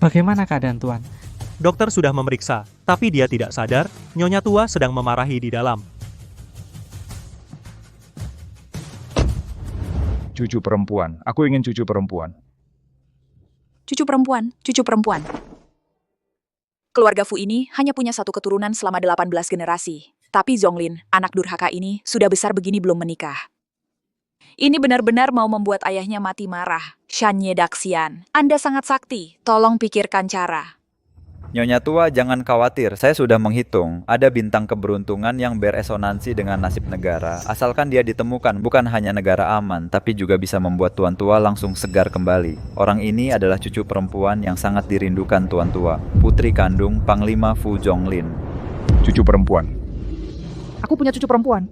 Bagaimana keadaan Tuan? Dokter sudah memeriksa, tapi dia tidak sadar. Nyonya tua sedang memarahi di dalam. Cucu perempuan. Aku ingin cucu perempuan. Cucu perempuan, cucu perempuan. Keluarga Fu ini hanya punya satu keturunan selama 18 generasi. Tapi Zonglin, anak durhaka ini, sudah besar begini belum menikah. Ini benar-benar mau membuat ayahnya mati marah. Shanye Daxian, Anda sangat sakti. Tolong pikirkan cara. Nyonya tua, jangan khawatir. Saya sudah menghitung. Ada bintang keberuntungan yang beresonansi dengan nasib negara. Asalkan dia ditemukan, bukan hanya negara aman, tapi juga bisa membuat tuan tua langsung segar kembali. Orang ini adalah cucu perempuan yang sangat dirindukan tuan tua. Putri kandung Panglima Fu Zonglin. Cucu perempuan. Aku punya cucu perempuan.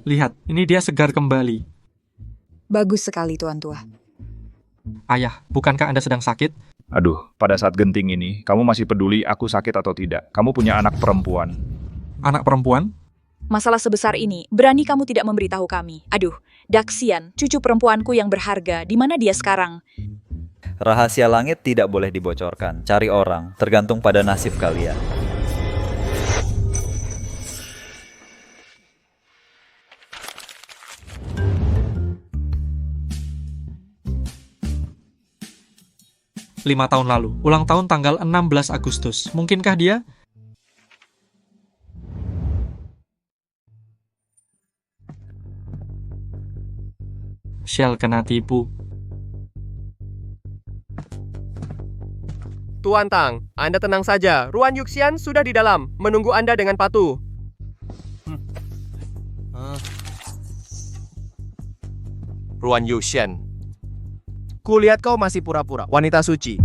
Lihat, ini dia segar kembali. Bagus sekali, Tuan Tua. Ayah, bukankah Anda sedang sakit? Aduh, pada saat genting ini, kamu masih peduli aku sakit atau tidak. Kamu punya anak perempuan. Anak perempuan? Masalah sebesar ini, berani kamu tidak memberitahu kami. Aduh, Daxian, cucu perempuanku yang berharga, di mana dia sekarang? Rahasia langit tidak boleh dibocorkan. Cari orang, tergantung pada nasib kalian. Lima tahun lalu, ulang tahun tanggal 16 Agustus. Mungkinkah dia? Shell kena tipu. Tuan Tang, Anda tenang saja. Ruan Yuxian sudah di dalam, menunggu Anda dengan patuh. Ruan Yuxian. Kulihat kau masih pura-pura wanita suci.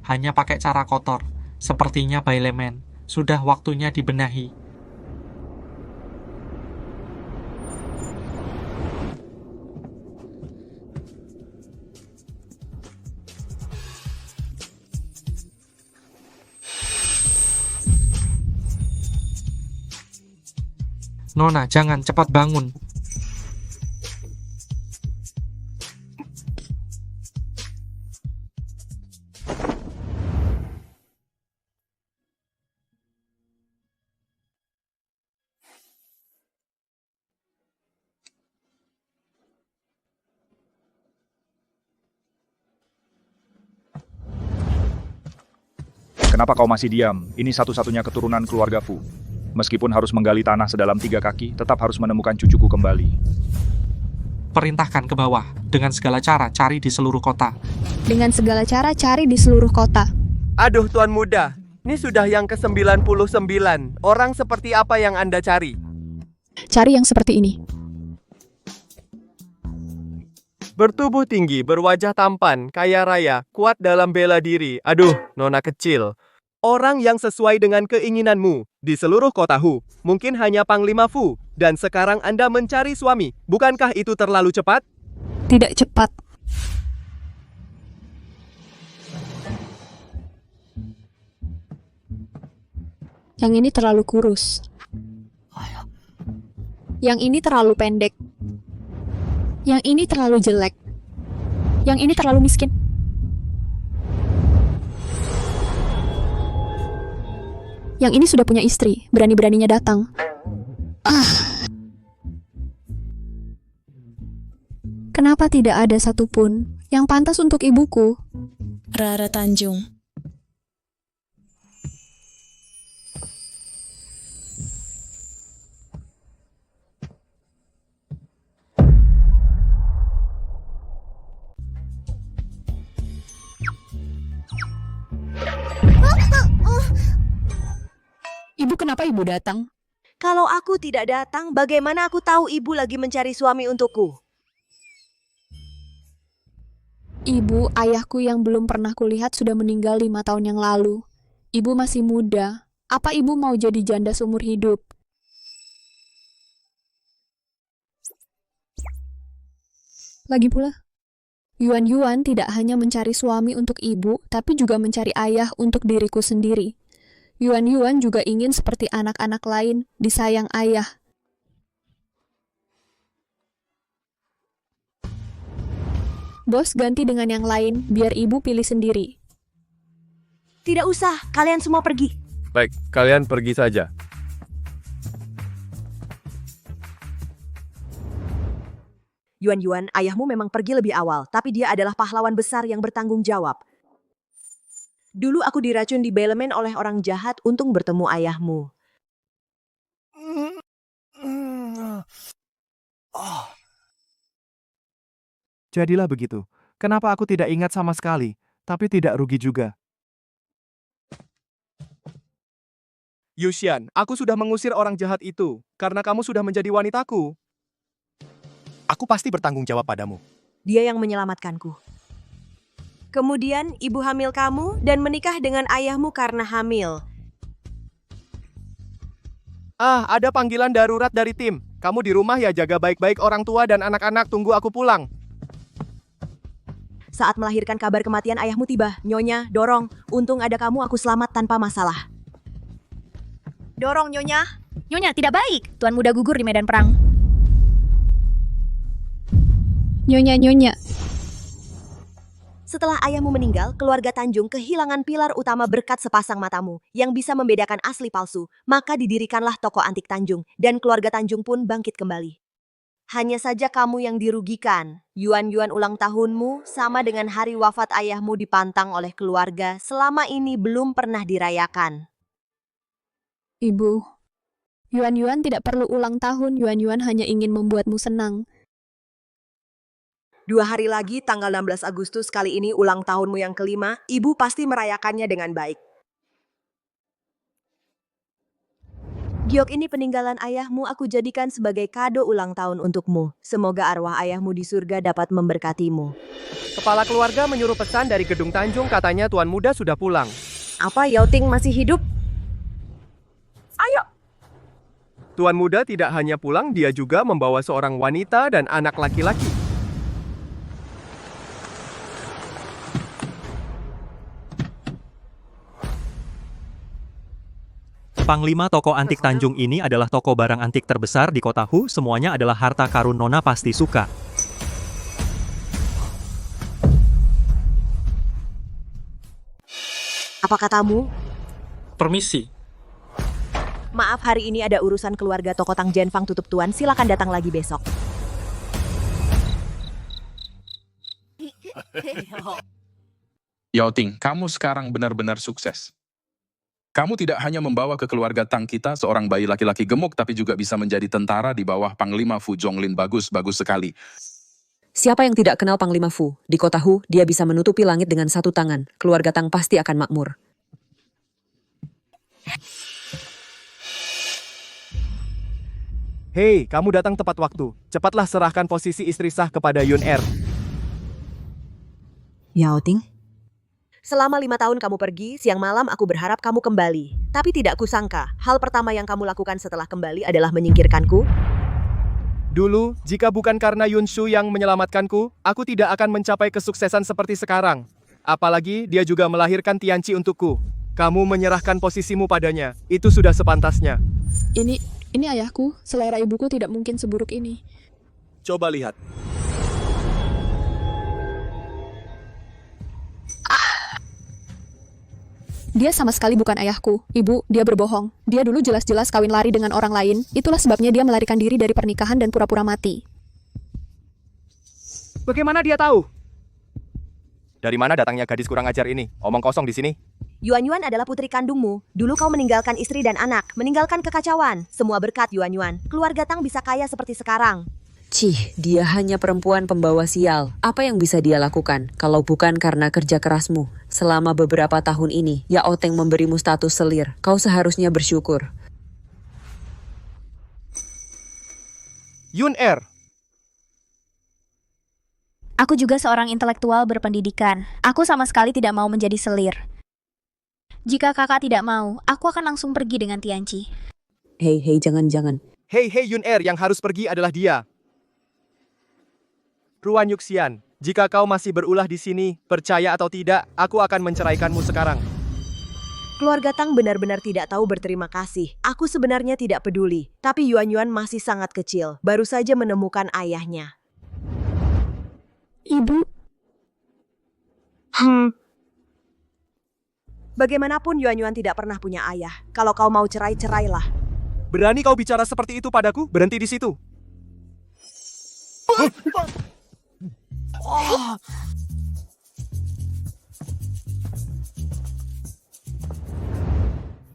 Hanya pakai cara kotor. Sepertinya Bailemen. Sudah waktunya dibenahi. Nona, jangan, cepat bangun. Kenapa kau masih diam? Ini satu-satunya keturunan keluarga Fu. Meskipun harus menggali tanah sedalam 3 kaki, tetap harus menemukan cucuku kembali. Perintahkan ke bawah. Dengan segala cara, cari di seluruh kota. Dengan segala cara cari di seluruh kota. Aduh, Tuan Muda. Ini sudah yang ke-99. Orang seperti apa yang Anda cari? Cari yang seperti ini. Bertubuh tinggi, berwajah tampan, kaya raya, kuat dalam bela diri. Aduh, nona kecil. Orang yang sesuai dengan keinginanmu di seluruh kota Hu. Mungkin hanya Panglima Fu. Dan sekarang Anda mencari suami. Bukankah itu terlalu cepat? Tidak cepat. Yang ini terlalu kurus. Yang ini terlalu pendek. Yang ini terlalu jelek. Yang ini terlalu miskin. Yang ini sudah punya istri, berani-beraninya datang. Kenapa tidak ada satupun yang pantas untuk ibuku? Rara Tanjung. Ibu, kenapa ibu datang? Kalau aku tidak datang, bagaimana aku tahu ibu lagi mencari suami untukku? Ibu, ayahku yang belum pernah kulihat sudah meninggal 5 tahun yang lalu. Ibu masih muda. Apa ibu mau jadi janda seumur hidup? Lagi pula, Yuan Yuan tidak hanya mencari suami untuk ibu, tapi juga mencari ayah untuk diriku sendiri. Yuan Yuan juga ingin seperti anak-anak lain, disayang ayah. Bos ganti dengan yang lain, biar ibu pilih sendiri. Tidak usah, kalian semua pergi. Baik, kalian pergi saja. Yuan, ayahmu memang pergi lebih awal, tapi dia adalah pahlawan besar yang bertanggung jawab. Dulu aku diracun di Belemen oleh orang jahat untuk bertemu ayahmu. Jadilah begitu. Kenapa aku tidak ingat sama sekali, tapi tidak rugi juga. Yuxian, aku sudah mengusir orang jahat itu, karena kamu sudah menjadi wanitaku. Aku pasti bertanggung jawab padamu. Dia yang menyelamatkanku. Kemudian ibu hamil kamu dan menikah dengan ayahmu karena hamil. Ada panggilan darurat dari tim. Kamu di rumah ya, jaga baik-baik orang tua dan anak-anak, tunggu aku pulang. Saat melahirkan kabar kematian ayahmu tiba, Nyonya, dorong. Untung ada kamu, aku selamat tanpa masalah. Dorong, Nyonya. Nyonya, tidak baik. Tuan muda gugur di medan perang. Nyonya. Setelah ayahmu meninggal, keluarga Tanjung kehilangan pilar utama berkat sepasang matamu yang bisa membedakan asli palsu. Maka didirikanlah toko antik Tanjung dan keluarga Tanjung pun bangkit kembali. Hanya saja kamu yang dirugikan. Yuan ulang tahunmu sama dengan hari wafat ayahmu dipantang oleh keluarga selama ini belum pernah dirayakan. Ibu, Yuan tidak perlu ulang tahun, Yuan hanya ingin membuatmu senang. 2 hari lagi, tanggal 16 Agustus kali ini ulang tahunmu yang kelima, ibu pasti merayakannya dengan baik. Giok ini peninggalan ayahmu, aku jadikan sebagai kado ulang tahun untukmu. Semoga arwah ayahmu di surga dapat memberkatimu. Kepala keluarga menyuruh pesan dari gedung Tanjung, katanya tuan muda sudah pulang. Apa, Yao Ting masih hidup? Ayo! Tuan muda tidak hanya pulang, dia juga membawa seorang wanita dan anak laki-laki. Panglima toko antik Tanjung ini adalah toko barang antik terbesar di kota Hu, semuanya adalah harta karun Nona pasti suka. Apa katamu? Permisi. Maaf, hari ini ada urusan keluarga toko Tang Jianfang tutup tuan, silakan datang lagi besok. Yao Ting, kamu sekarang benar-benar sukses. Kamu tidak hanya membawa ke keluarga Tang kita seorang bayi laki-laki gemuk, tapi juga bisa menjadi tentara di bawah Panglima Fu Zhonglin. Bagus sekali. Siapa yang tidak kenal Panglima Fu? Di kota Hu, dia bisa menutupi langit dengan satu tangan. Keluarga Tang pasti akan makmur. Hei, kamu datang tepat waktu. Cepatlah serahkan posisi istri sah kepada Yun Er. Yao Ting? Selama 5 tahun kamu pergi, siang malam aku berharap kamu kembali. Tapi tidak kusangka, hal pertama yang kamu lakukan setelah kembali adalah menyingkirkanku. Dulu, jika bukan karena Yun Shu yang menyelamatkanku, aku tidak akan mencapai kesuksesan seperti sekarang. Apalagi dia juga melahirkan Tianqi untukku. Kamu menyerahkan posisimu padanya, itu sudah sepantasnya. Ini ayahku, selera ibuku tidak mungkin seburuk ini. Coba lihat. Dia sama sekali bukan ayahku. Ibu, dia berbohong. Dia dulu jelas-jelas kawin lari dengan orang lain. Itulah sebabnya dia melarikan diri dari pernikahan dan pura-pura mati. Bagaimana dia tahu? Dari mana datangnya gadis kurang ajar ini? Omong kosong di sini. Yuan adalah putri kandungmu. Dulu kau meninggalkan istri dan anak, meninggalkan kekacauan. Semua berkat Yuan. Keluarga Tang bisa kaya seperti sekarang. Cih, dia hanya perempuan pembawa sial. Apa yang bisa dia lakukan kalau bukan karena kerja kerasmu? Selama beberapa tahun ini, Yao Teng memberimu status selir. Kau seharusnya bersyukur. Yun Er. Aku juga seorang intelektual berpendidikan. Aku sama sekali tidak mau menjadi selir. Jika kakak tidak mau, aku akan langsung pergi dengan Tianqi. Hei, jangan. Hei Yun Er, yang harus pergi adalah dia. Ruan Yuxian, Jika kau masih berulah di sini, percaya atau tidak, aku akan menceraikanmu sekarang. Keluarga Tang benar-benar tidak tahu berterima kasih. Aku sebenarnya tidak peduli, tapi Yuan Yuan masih sangat kecil, baru saja menemukan ayahnya. Ibu, Bagaimanapun Yuan Yuan tidak pernah punya ayah. Kalau kau mau cerai, cerailah. Berani kau bicara seperti itu padaku? Berhenti di situ.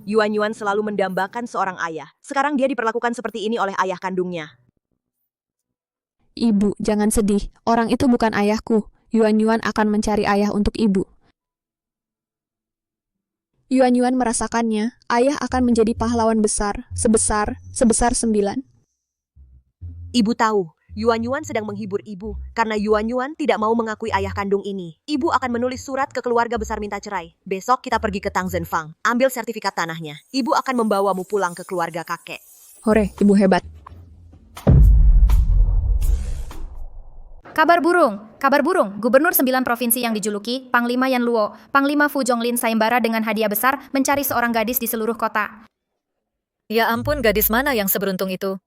Yuan Yuan selalu mendambakan seorang ayah. Sekarang dia diperlakukan seperti ini oleh ayah kandungnya. Ibu, jangan sedih. Orang itu bukan ayahku. Yuan Yuan akan mencari ayah untuk ibu. Yuan Yuan merasakannya. Ayah akan menjadi pahlawan besar, sebesar 9. Ibu tahu, Yuan Yuan sedang menghibur ibu karena Yuan Yuan tidak mau mengakui ayah kandung ini. Ibu akan menulis surat ke keluarga besar minta cerai. Besok kita pergi ke Tang Zhenfang, ambil sertifikat tanahnya. Ibu akan membawamu pulang ke keluarga kakek. Hore, ibu hebat. Kabar burung, Gubernur 9 provinsi yang dijuluki Panglima Yan Luo, Panglima Fu Zhonglin sayembara dengan hadiah besar mencari seorang gadis di seluruh kota. Ya ampun, gadis mana yang seberuntung itu?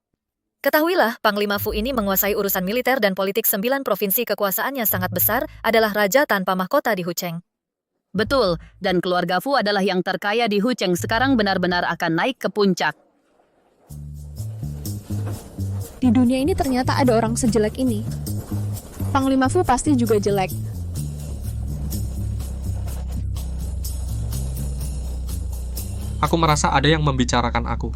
Ketahuilah, Panglima Fu ini menguasai urusan militer dan politik 9 provinsi kekuasaannya sangat besar, adalah raja tanpa mahkota di Hucheng. Betul, dan keluarga Fu adalah yang terkaya di Hucheng sekarang benar-benar akan naik ke puncak. Di dunia ini ternyata ada orang sejelek ini. Panglima Fu pasti juga jelek. Aku merasa ada yang membicarakan aku.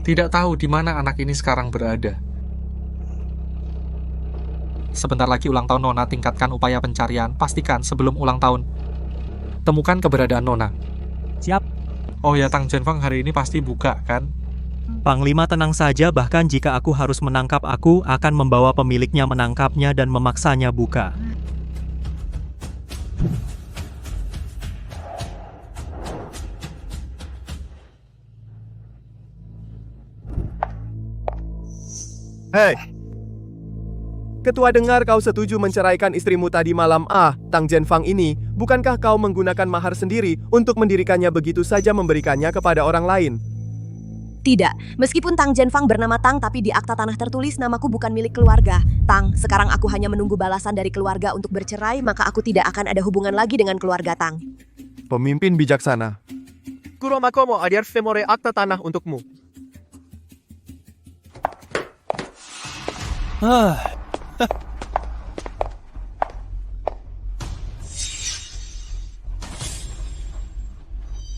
Tidak tahu di mana anak ini sekarang berada. Sebentar lagi ulang tahun Nona, tingkatkan upaya pencarian. Pastikan sebelum ulang tahun, temukan keberadaan Nona. Siap. Oh ya, Tang Zhenfang hari ini pasti buka, kan? Panglima tenang saja, bahkan jika aku harus menangkap, aku akan membawa pemiliknya menangkapnya dan memaksanya buka. Hei! Ketua dengar kau setuju menceraikan istrimu tadi malam. Tang Zhenfang ini, bukankah kau menggunakan mahar sendiri untuk mendirikannya begitu saja memberikannya kepada orang lain? Tidak, meskipun Tang Zhenfang bernama Tang, tapi di akta tanah tertulis namaku bukan milik keluarga. Tang, sekarang aku hanya menunggu balasan dari keluarga untuk bercerai, maka aku tidak akan ada hubungan lagi dengan keluarga Tang. Pemimpin bijaksana. Kuromakomo adiar femore akta tanah untukmu.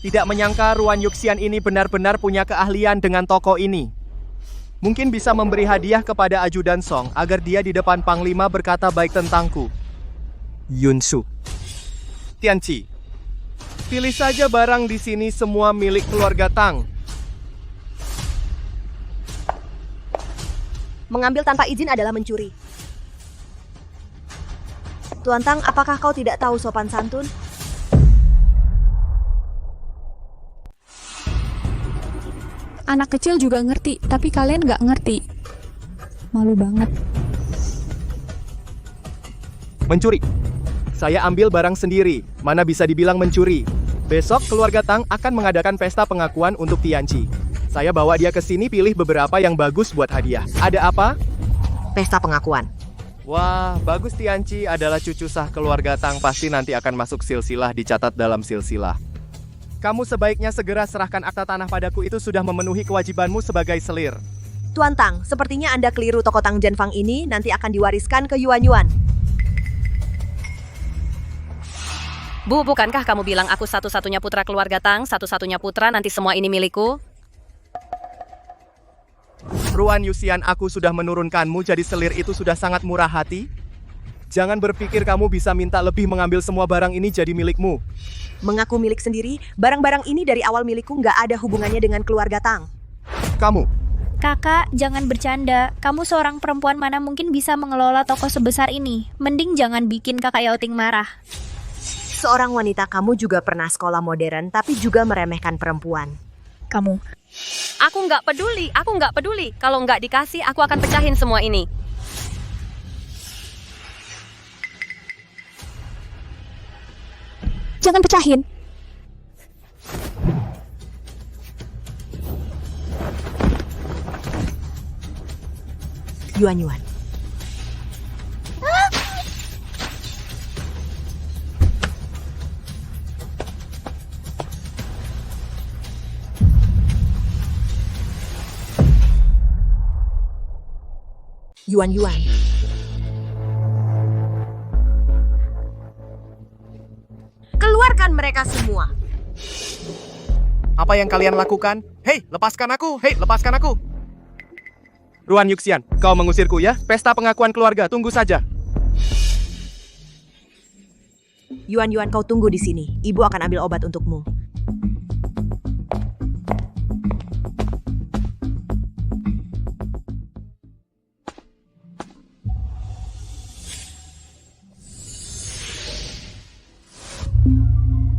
Tidak menyangka Ruan Yuxian ini benar-benar punya keahlian dengan toko ini. Mungkin bisa memberi hadiah kepada ajudan Song agar dia di depan Panglima berkata baik tentangku. Yunsu. Tianqi. Pilih saja barang di sini semua milik keluarga Tang. Mengambil tanpa izin adalah mencuri. Tuan Tang, apakah kau tidak tahu sopan santun? Anak kecil juga ngerti, tapi kalian nggak ngerti. Malu banget. Mencuri. Saya ambil barang sendiri, mana bisa dibilang mencuri. Besok keluarga Tang akan mengadakan pesta pengakuan untuk Tianqi. Saya bawa dia ke sini pilih beberapa yang bagus buat hadiah. Ada apa? Pesta pengakuan. Wah, bagus Tianqi adalah cucu sah keluarga Tang, pasti nanti akan masuk silsilah, dicatat dalam silsilah. Kamu sebaiknya segera serahkan akta tanah padaku, itu sudah memenuhi kewajibanmu sebagai selir. Tuan Tang, sepertinya Anda keliru, toko Tang Zhenfang ini nanti akan diwariskan ke Yuan Yuan. Bu, bukankah kamu bilang aku satu-satunya putra keluarga Tang, satu-satunya putra, nanti semua ini milikku? Ruan Yuxian, aku sudah menurunkanmu jadi selir, itu sudah sangat murah hati. Jangan berpikir kamu bisa minta lebih, mengambil semua barang ini jadi milikmu. Mengaku milik sendiri, barang-barang ini dari awal milikku, nggak ada hubungannya dengan keluarga Tang. Kamu. Kakak, jangan bercanda. Kamu seorang perempuan mana mungkin bisa mengelola toko sebesar ini. Mending jangan bikin kakak Yaoting marah. Seorang wanita, kamu juga pernah sekolah modern, tapi juga meremehkan perempuan. kamu. Aku nggak peduli. Kalau nggak dikasih, aku akan pecahin semua ini. Jangan pecahin. Yuan. Yuan. Keluarkan mereka semua. Apa yang kalian lakukan? Hei, lepaskan aku! Ruan Yuxian, kau mengusirku ya? Pesta pengakuan keluarga, tunggu saja. Yuan, kau tunggu di sini. Ibu akan ambil obat untukmu.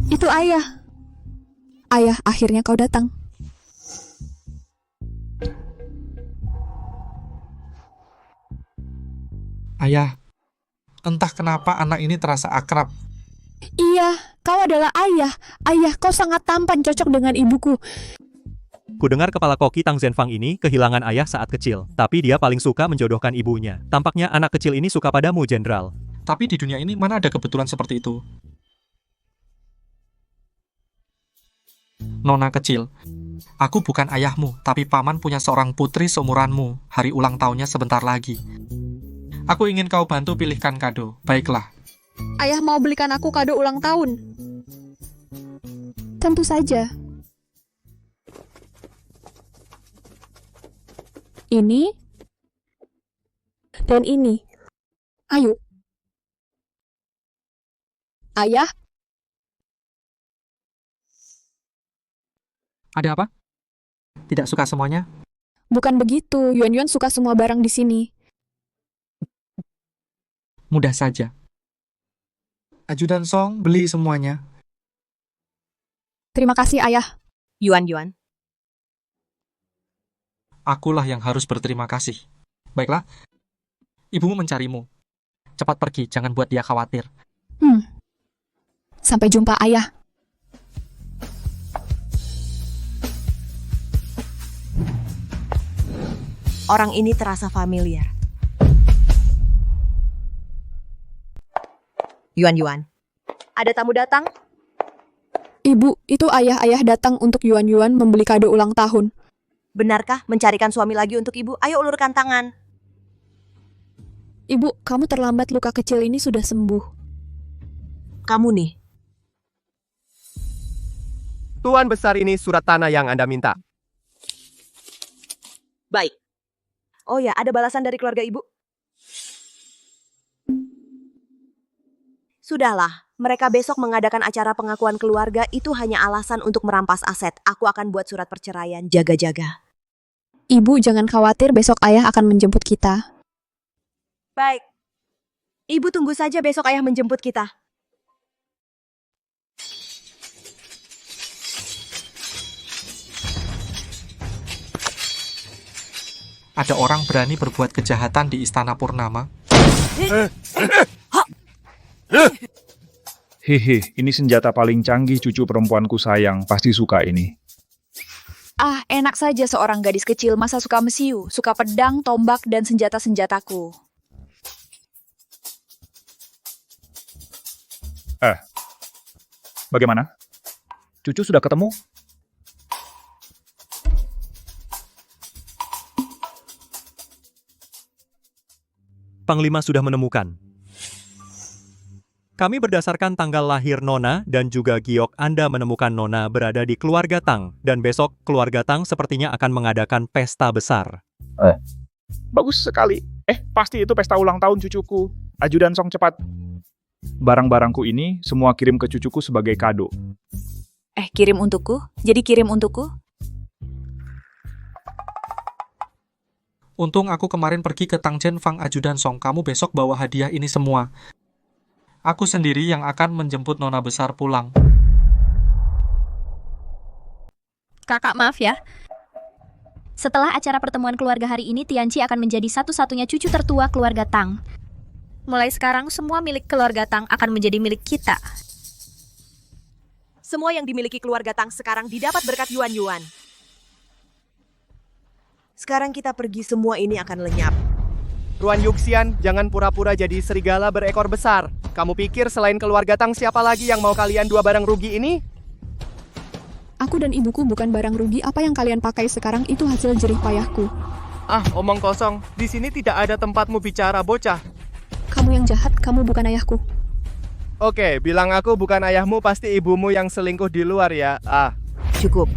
Itu ayah. Ayah, akhirnya kau datang. Ayah, entah kenapa anak ini terasa akrab. Iya, kau adalah ayah. Ayah, kau sangat tampan cocok dengan ibuku. Kudengar kepala koki Tang Zhenfang ini kehilangan ayah saat kecil, tapi dia paling suka menjodohkan ibunya. Tampaknya anak kecil ini suka padamu, Jenderal. Tapi di dunia ini mana ada kebetulan seperti itu? Nona kecil, aku bukan ayahmu, tapi paman punya seorang putri seumuranmu. Hari ulang tahunnya sebentar lagi. Aku ingin kau bantu pilihkan kado. Baiklah. Ayah mau belikan aku kado ulang tahun. Tentu saja. Ini dan ini. Ayo. Ayah. Ada apa? Tidak suka semuanya? Bukan begitu. Yuan suka semua barang di sini. Mudah saja. Ajudan Song beli semuanya. Terima kasih, Ayah. Yuan. Akulah yang harus berterima kasih. Baiklah. Ibumu mencarimu. Cepat pergi, jangan buat dia khawatir. Sampai jumpa, Ayah. Orang ini terasa familiar. Yuan. Ada tamu datang? Ibu, itu ayah datang untuk Yuan membeli kado ulang tahun. Benarkah mencarikan suami lagi untuk ibu? Ayo ulurkan tangan. Ibu, kamu terlambat, luka kecil ini sudah sembuh. Kamu nih. Tuan besar, ini surat tanah yang Anda minta. Baik. Oh ya, ada balasan dari keluarga ibu? Sudahlah, mereka besok mengadakan acara pengakuan keluarga, itu hanya alasan untuk merampas aset. Aku akan buat surat perceraian, jaga-jaga. Ibu, jangan khawatir, besok ayah akan menjemput kita. Baik. Ibu tunggu saja besok ayah menjemput kita. Ada orang berani berbuat kejahatan di Istana Purnama? Hehe, ini senjata paling canggih cucu perempuanku sayang, pasti suka ini. Ah, enak saja seorang gadis kecil masa suka mesiu, suka pedang, tombak, dan senjata-senjataku. Bagaimana? Cucu sudah ketemu? Panglima sudah menemukan. Kami berdasarkan tanggal lahir Nona dan juga giok Anda menemukan Nona berada di keluarga Tang, dan besok keluarga Tang sepertinya akan mengadakan pesta besar. Bagus sekali. Pasti itu pesta ulang tahun cucuku. Ajudan Song, cepat. Barang-barangku ini semua kirim ke cucuku sebagai kado. Kirim untukku? Jadi kirim untukku? Untung aku kemarin pergi ke Tang Zhenfang Ajudan Song. Kamu besok bawa hadiah ini semua. Aku sendiri yang akan menjemput Nona besar pulang. Kakak maaf ya. Setelah acara pertemuan keluarga hari ini, Tianqi akan menjadi satu-satunya cucu tertua keluarga Tang. Mulai sekarang, semua milik keluarga Tang akan menjadi milik kita. Semua yang dimiliki keluarga Tang sekarang didapat berkat Yuan. Sekarang kita pergi, semua ini akan lenyap. Ruan Yuxian, jangan pura-pura jadi serigala berekor besar. Kamu pikir selain keluarga Tang siapa lagi yang mau kalian dua barang rugi ini? Aku dan ibuku bukan barang rugi. Apa yang kalian pakai sekarang itu hasil jerih payahku. Ah, omong kosong. Di sini tidak ada tempatmu bicara, bocah. Kamu yang jahat, kamu bukan ayahku. Oke, bilang aku bukan ayahmu, pasti ibumu yang selingkuh di luar ya. Ah. Cukup.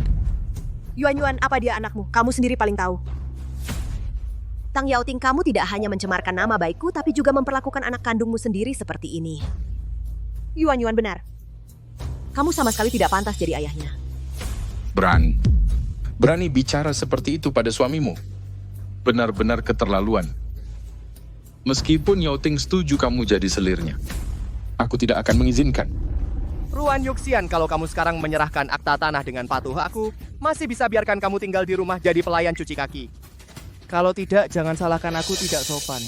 Yuan, apa dia anakmu? Kamu sendiri paling tahu. Tang Yaoting, kamu tidak hanya mencemarkan nama baikku, tapi juga memperlakukan anak kandungmu sendiri seperti ini. Yuan, benar. Kamu sama sekali tidak pantas jadi ayahnya. Berani bicara seperti itu pada suamimu. Benar-benar keterlaluan. Meskipun Yaoting setuju kamu jadi selirnya, aku tidak akan mengizinkan. Ruan Yuxian, kalau kamu sekarang menyerahkan akta tanah dengan patuh aku, masih bisa biarkan kamu tinggal di rumah jadi pelayan cuci kaki. Kalau tidak, jangan salahkan aku tidak sopan.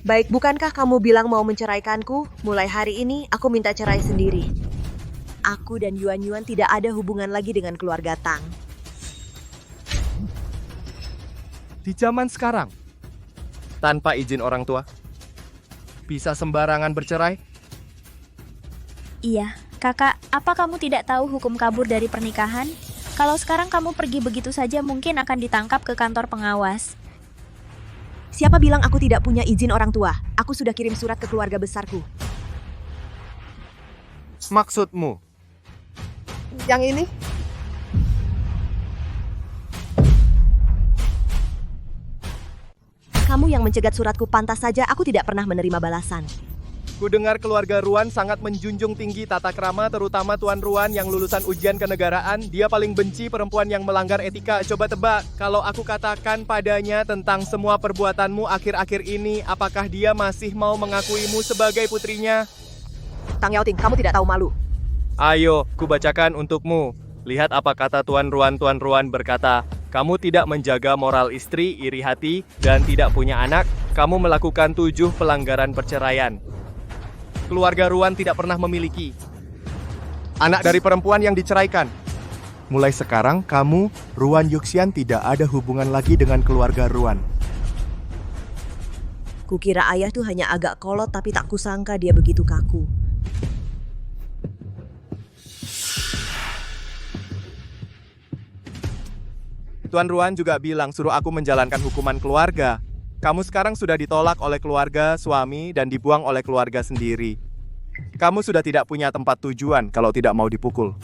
Baik, bukankah kamu bilang mau menceraikanku? Mulai hari ini, aku minta cerai sendiri. Aku dan Yuan tidak ada hubungan lagi dengan keluarga Tang. Di zaman sekarang, tanpa izin orang tua, bisa sembarangan bercerai? Iya, kakak, apa kamu tidak tahu hukum kabur dari pernikahan? Kalau sekarang kamu pergi begitu saja, mungkin akan ditangkap ke kantor pengawas. Siapa bilang aku tidak punya izin orang tua? Aku sudah kirim surat ke keluarga besarku. Maksudmu? Yang ini? Kamu yang mencegat suratku, pantas saja aku tidak pernah menerima balasan. Ku dengar keluarga Ruan sangat menjunjung tinggi tata krama, terutama Tuan Ruan yang lulusan ujian kenegaraan. Dia paling benci perempuan yang melanggar etika. Coba tebak, kalau aku katakan padanya tentang semua perbuatanmu akhir-akhir ini, apakah dia masih mau mengakuimu sebagai putrinya? Tang Yaoting, kamu tidak tahu malu. Ayo, ku bacakan untukmu. Lihat apa kata Tuan Ruan. Tuan Ruan berkata, kamu tidak menjaga moral istri, iri hati, dan tidak punya anak. Kamu melakukan 7 pelanggaran perceraian. Keluarga Ruan tidak pernah memiliki anak dari perempuan yang diceraikan. Mulai sekarang, kamu, Ruan Yuxian, tidak ada hubungan lagi dengan keluarga Ruan. Kukira ayah tuh hanya agak kolot, tapi tak kusangka dia begitu kaku. Tuan Ruan juga bilang suruh aku menjalankan hukuman keluarga. Kamu sekarang sudah ditolak oleh keluarga, suami, dan dibuang oleh keluarga sendiri. Kamu sudah tidak punya tempat tujuan kalau tidak mau dipukul.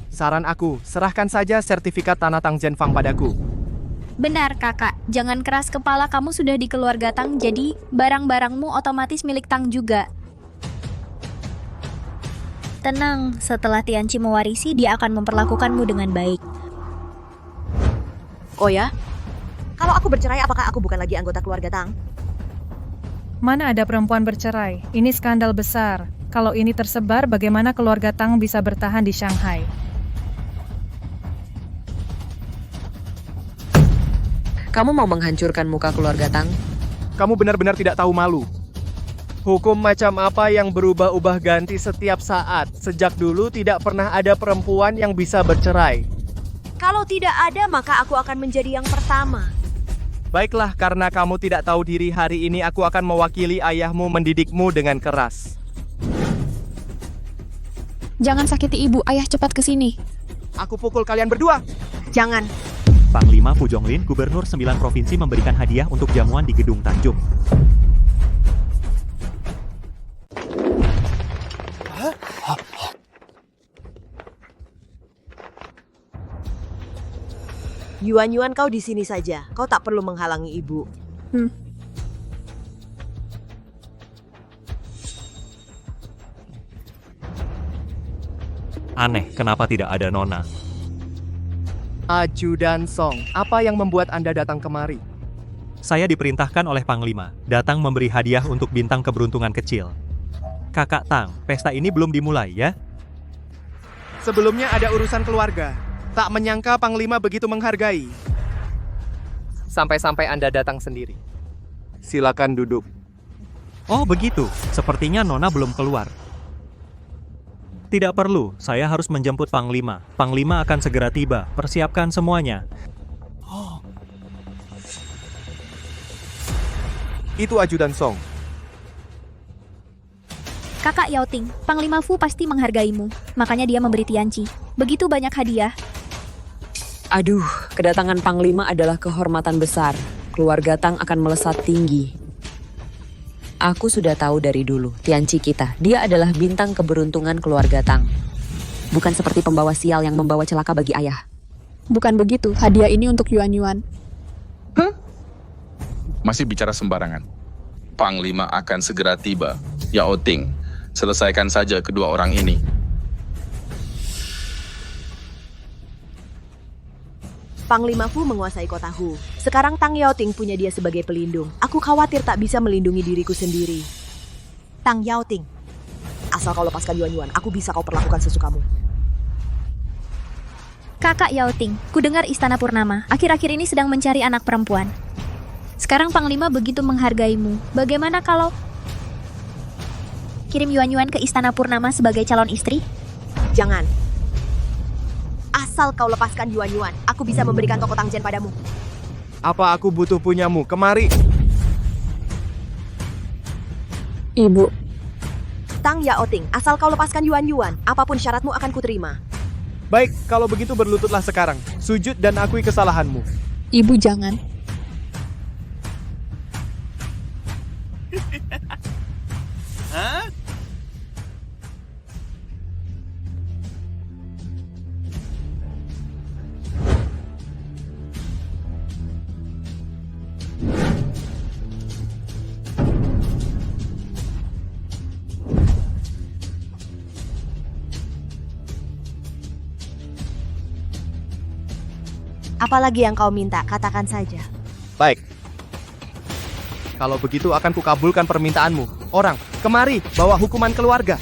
Saran aku, serahkan saja sertifikat tanah Tang Zhenfang padaku. Benar, kakak. Jangan keras kepala, kamu sudah di keluarga Tang, jadi barang-barangmu otomatis milik Tang juga. Tenang, setelah Tianqi mewarisi, dia akan memperlakukanmu dengan baik. Oh ya? Kalau aku bercerai, apakah aku bukan lagi anggota keluarga Tang? Mana ada perempuan bercerai? Ini skandal besar. Kalau ini tersebar, bagaimana keluarga Tang bisa bertahan di Shanghai? Kamu mau menghancurkan muka keluarga Tang? Kamu benar-benar tidak tahu malu. Hukum macam apa yang berubah-ubah ganti setiap saat? Sejak dulu tidak pernah ada perempuan yang bisa bercerai. Kalau tidak ada, maka aku akan menjadi yang pertama. Baiklah, karena kamu tidak tahu diri, hari ini aku akan mewakili ayahmu mendidikmu dengan keras. Jangan sakiti ibu, ayah cepat ke sini. Aku pukul kalian berdua. Jangan. Panglima Fu Zhonglin, Gubernur 9 Provinsi memberikan hadiah untuk jamuan di Gedung Tanjung. Yuan, kau di sini saja. Kau tak perlu menghalangi ibu. Aneh, kenapa tidak ada Nona? Ajudan Song, apa yang membuat Anda datang kemari? Saya diperintahkan oleh Panglima, datang memberi hadiah untuk bintang keberuntungan kecil. Kakak Tang, pesta ini belum dimulai ya? Sebelumnya ada urusan keluarga. Tak menyangka Panglima begitu menghargai. Sampai-sampai Anda datang sendiri. Silakan duduk. Oh begitu, sepertinya Nona belum keluar. Tidak perlu, saya harus menjemput Panglima. Panglima akan segera tiba, persiapkan semuanya. Itu ajudan Song. Kakak Yao Ting, Panglima Fu pasti menghargaimu. Makanya dia memberi Tianqi begitu banyak hadiah. Aduh, kedatangan Panglima adalah kehormatan besar. Keluarga Tang akan melesat tinggi. Aku sudah tahu dari dulu, Tianqi kita. Dia adalah bintang keberuntungan keluarga Tang. Bukan seperti pembawa sial yang membawa celaka bagi ayah. Bukan begitu, hadiah ini untuk Yuan Yuan. Masih bicara sembarangan. Panglima akan segera tiba. Yao Ting, selesaikan saja kedua orang ini. Panglima Fu menguasai kota Hu. Sekarang Tang Yaoting punya dia sebagai pelindung. Aku khawatir tak bisa melindungi diriku sendiri. Tang Yaoting, asal kau lepaskan Yuan Yuan, aku bisa kau perlakukan sesukamu. Kakak Yao Ting, ku dengar Istana Purnama akhir-akhir ini sedang mencari anak perempuan. Sekarang Panglima begitu menghargaimu. Bagaimana kalau kirim Yuan Yuan ke Istana Purnama sebagai calon istri? Jangan. Asal kau lepaskan Yuan Yuan, aku bisa memberikan toko Tangjen padamu. Apa aku butuh punyamu? Kemari. Ibu. Tang Yaoting, asal kau lepaskan Yuan Yuan, apapun syaratmu akan kuterima. Baik, kalau begitu berlututlah sekarang. Sujud dan akui kesalahanmu. Ibu jangan. Hah? Apalagi yang kau minta, katakan saja. Baik. Kalau begitu akan kukabulkan permintaanmu. Orang, kemari, bawa hukuman keluarga.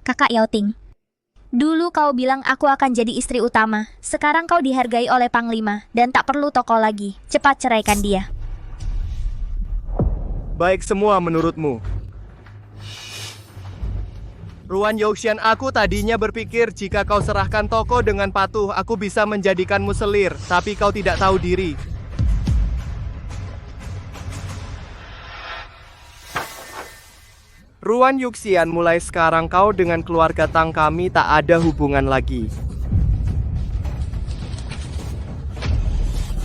Kakak Yao Ting, dulu kau bilang aku akan jadi istri utama. Sekarang kau dihargai oleh Panglima dan tak perlu toko lagi. Cepat ceraikan dia. Baik semua menurutmu. Ruan Youxian, aku tadinya berpikir jika kau serahkan toko dengan patuh, aku bisa menjadikanmu selir, tapi kau tidak tahu diri. Ruan Yuxian, mulai sekarang kau dengan keluarga Tang kami tak ada hubungan lagi.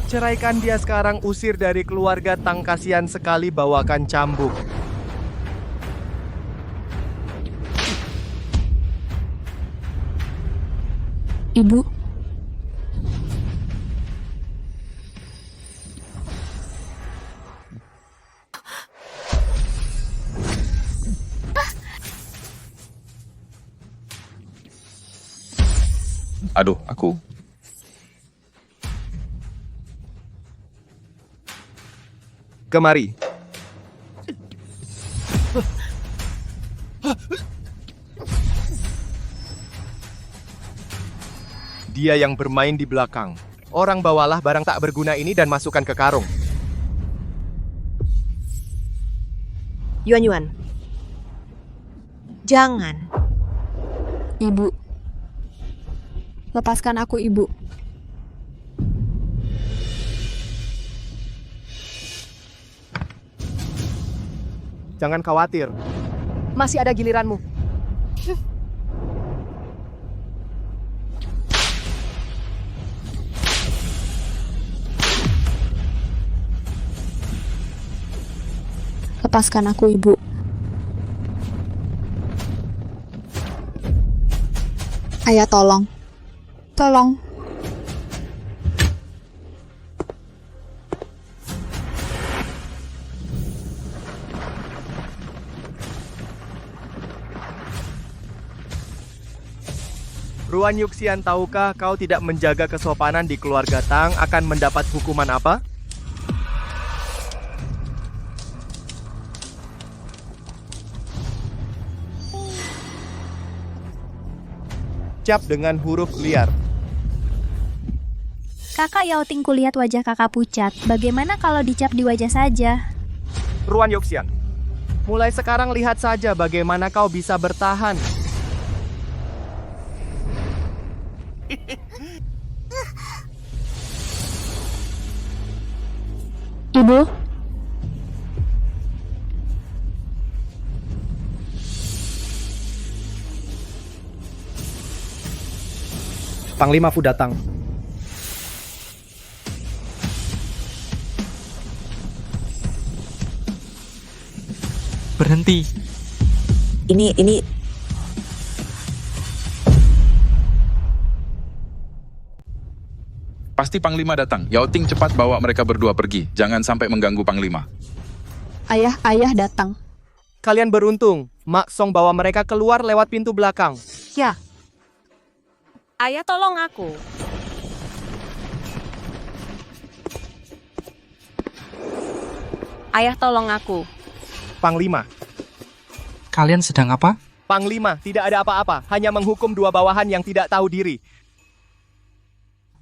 Ceraikan dia sekarang, usir dari keluarga Tang, kasihan sekali, bawakan cambuk. Ibu. Aduh, aku. Kemari. Dia yang bermain di belakang. Orang bawalah barang tak berguna ini dan masukkan ke karung. Yuan Yuan. Jangan. Ibu. Lepaskan aku, Ibu. Jangan khawatir. Masih ada giliranmu. Lepaskan aku, Ibu. Ayah, tolong. Tolong. Ruan Yuxian, tahukah kau tidak menjaga kesopanan di keluarga Tang akan mendapat hukuman apa? Cap dengan huruf liar. Kakak Yao Ting, kulihat wajah kakak pucat. Bagaimana kalau dicap di wajah saja? Ruan Yuxian, mulai sekarang lihat saja bagaimana kau bisa bertahan. Ibu, Panglima Fu datang. Berhenti. Ini Pasti Panglima datang. Yao Ting, cepat bawa mereka berdua pergi. Jangan sampai mengganggu Panglima. ayah datang. Kalian beruntung. Mak Song bawa mereka keluar lewat pintu belakang. Ya. Ayah, tolong aku. Ayah, tolong aku. Panglima. Kalian sedang apa? Panglima, tidak ada apa-apa. Hanya menghukum dua bawahan yang tidak tahu diri.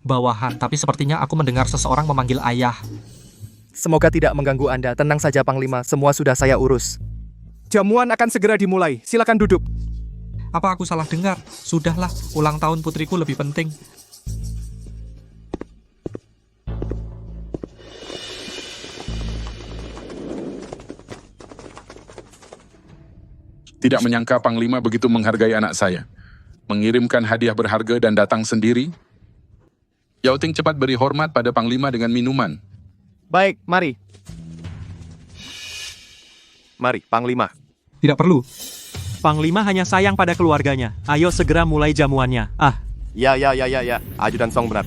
Bawahan, tapi sepertinya aku mendengar seseorang memanggil ayah. Semoga tidak mengganggu Anda. Tenang saja, Panglima. Semua sudah saya urus. Jamuan akan segera dimulai. Silakan duduk. Apa aku salah dengar? Sudahlah, ulang tahun putriku lebih penting. Tidak menyangka Panglima begitu menghargai anak saya. Mengirimkan hadiah berharga dan datang sendiri. Yao Ting, cepat beri hormat pada Panglima dengan minuman. Baik, mari. Mari, Panglima. Tidak perlu. Panglima hanya sayang pada keluarganya. Ayo segera mulai jamuannya. Ya. Ajudan Song benar.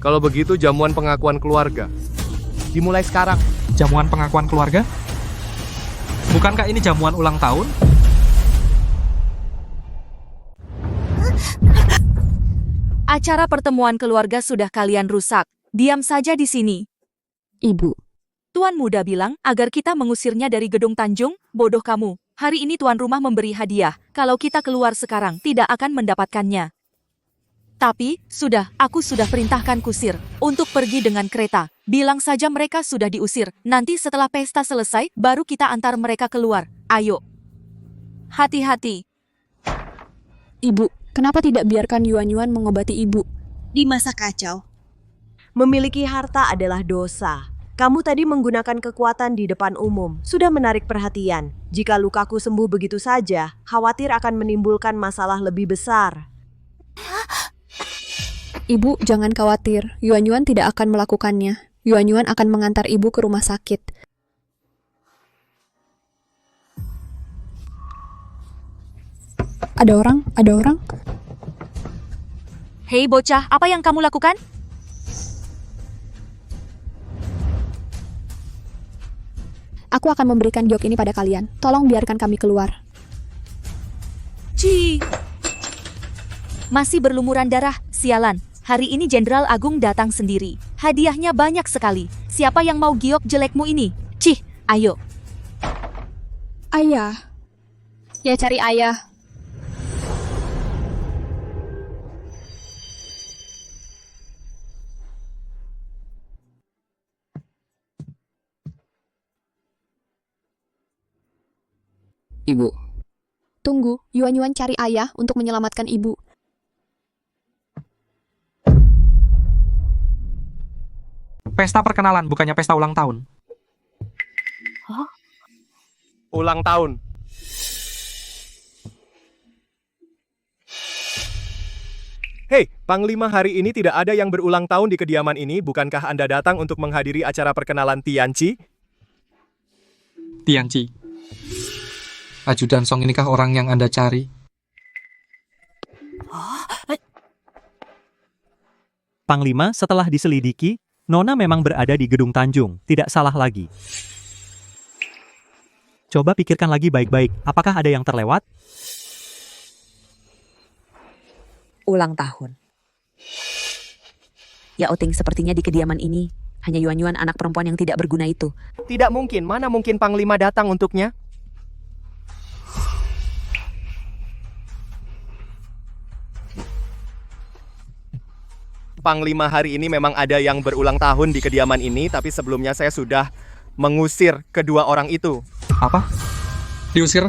Kalau begitu jamuan pengakuan keluarga. Dimulai sekarang. Jamuan pengakuan keluarga? Bukankah ini jamuan ulang tahun? Acara pertemuan keluarga sudah kalian rusak. Diam saja di sini. Ibu. Tuan muda bilang agar kita mengusirnya dari gedung Tanjung. Bodoh kamu. Hari ini tuan rumah memberi hadiah. Kalau kita keluar sekarang, tidak akan mendapatkannya. Tapi, aku sudah perintahkan kusir untuk pergi dengan kereta. Bilang saja mereka sudah diusir. Nanti setelah pesta selesai, baru kita antar mereka keluar. Ayo. Hati-hati. Ibu, kenapa tidak biarkan Yuan mengobati ibu? Di masa kacau, memiliki harta adalah dosa. Kamu tadi menggunakan kekuatan di depan umum, sudah menarik perhatian. Jika lukaku sembuh begitu saja, khawatir akan menimbulkan masalah lebih besar. Ibu, jangan khawatir. Yuan tidak akan melakukannya. Yuan akan mengantar ibu ke rumah sakit. Ada orang? Hei bocah, apa yang kamu lakukan? Aku akan memberikan giok ini pada kalian. Tolong biarkan kami keluar. Masih berlumuran darah, sialan. Hari ini Jenderal Agung datang sendiri. Hadiahnya banyak sekali. Siapa yang mau giok jelekmu ini? Ayo. Ayah. Ya, cari ayah. Ibu. Tunggu, Yuan cari ayah untuk menyelamatkan ibu. Pesta perkenalan, bukannya pesta ulang tahun. Ulang tahun. Hei, Panglima, hari ini tidak ada yang berulang tahun di kediaman ini. Bukankah Anda datang untuk menghadiri acara perkenalan Tianqi? Tianqi. Ajudan Song inikah orang yang Anda cari? Panglima, setelah diselidiki, Nona memang berada di gedung Tanjung, tidak salah lagi. Coba pikirkan lagi baik-baik, apakah ada yang terlewat? ulang tahun. Yao Ting sepertinya di kediaman ini hanya Yuan anak perempuan yang tidak berguna itu. Tidak mungkin, mana mungkin Panglima datang untuknya? Panglima hari ini memang ada yang berulang tahun di kediaman ini, tapi sebelumnya saya sudah mengusir kedua orang itu. Apa? Diusir?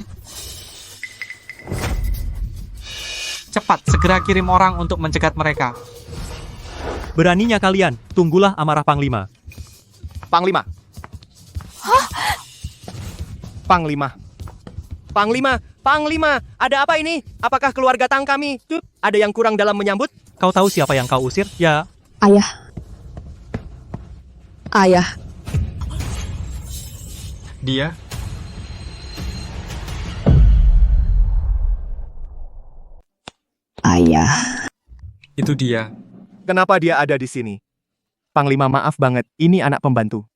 Cepat, segera kirim orang untuk mencegat mereka. Beraninya kalian, tunggulah amarah Panglima. Panglima. Panglima. Panglima, Panglima, ada apa ini? Apakah keluarga Tang kami ada yang kurang dalam menyambut? Kau tahu siapa yang kau usir? Ya. Ayah. Ayah. Dia? Ayah. Itu dia. Kenapa dia ada di sini? Panglima, maaf banget, ini anak pembantu.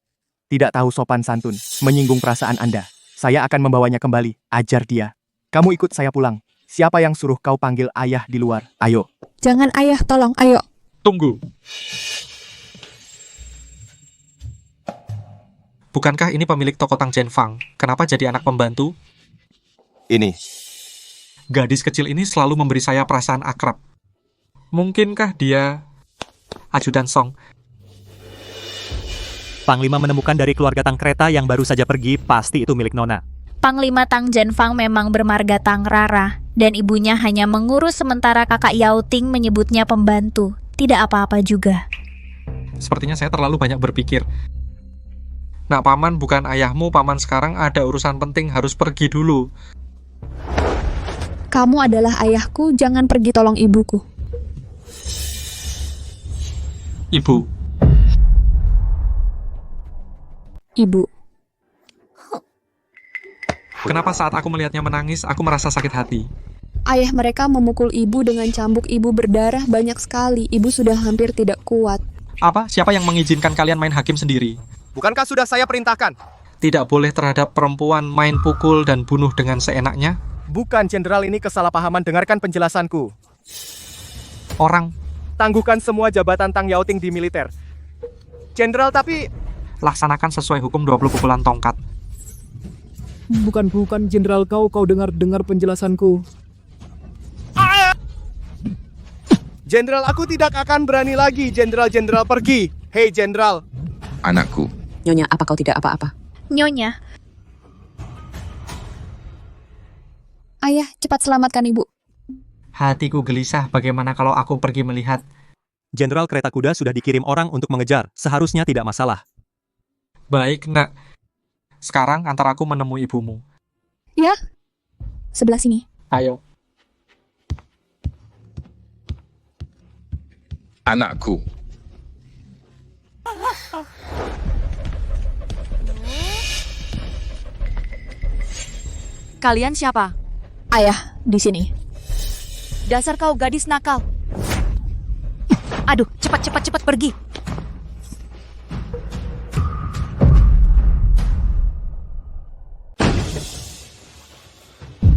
Tidak tahu sopan santun, menyinggung perasaan Anda. Saya akan membawanya kembali, ajar dia. Kamu ikut saya pulang. Siapa yang suruh kau panggil ayah di luar? Ayo. Jangan ayah, tolong, ayo. Tunggu. Bukankah ini pemilik toko Tang Jianfang? Kenapa jadi anak pembantu? Ini. Gadis kecil ini selalu memberi saya perasaan akrab. Mungkinkah dia ajudan Song? Panglima menemukan dari keluarga Tang kereta yang baru saja pergi, pasti itu milik Nona. Panglima Tang Jianfang memang bermarga Tang Rara, dan ibunya hanya mengurus sementara kakak Yao Ting menyebutnya pembantu. Tidak apa-apa juga. Sepertinya saya terlalu banyak berpikir. Nak paman, bukan ayahmu, paman sekarang ada urusan penting, harus pergi dulu. Kamu adalah ayahku, jangan pergi tolong ibuku. Ibu. Ibu. Kenapa saat aku melihatnya menangis, aku merasa sakit hati? Ayah mereka memukul ibu dengan cambuk ibu berdarah banyak sekali. Ibu sudah hampir tidak kuat. Apa? Siapa yang mengizinkan kalian main hakim sendiri? Bukankah sudah saya perintahkan? Tidak boleh terhadap perempuan main pukul dan bunuh dengan seenaknya? Bukan, Jenderal, ini kesalahpahaman. Dengarkan penjelasanku. Orang. Tangguhkan semua jabatan Tang Yao Ting di militer. Jenderal, tapi... Laksanakan sesuai hukum 20 pukulan tongkat. Bukan, Jenderal, kau dengar penjelasanku. Jenderal, aku tidak akan berani lagi. Jenderal, pergi. Hei, Jenderal. Anakku. Nyonya, apa kau tidak apa-apa? Nyonya. Ayah, cepat selamatkan ibu. Hatiku gelisah, bagaimana kalau aku pergi melihat? Jenderal kereta kuda sudah dikirim orang untuk mengejar, seharusnya tidak masalah. Baik, nak. Sekarang antar aku menemui ibumu. Ya, sebelah sini. Ayo. Anakku. Kalian siapa? Ayah, di sini. Dasar kau gadis nakal. Aduh, cepat pergi.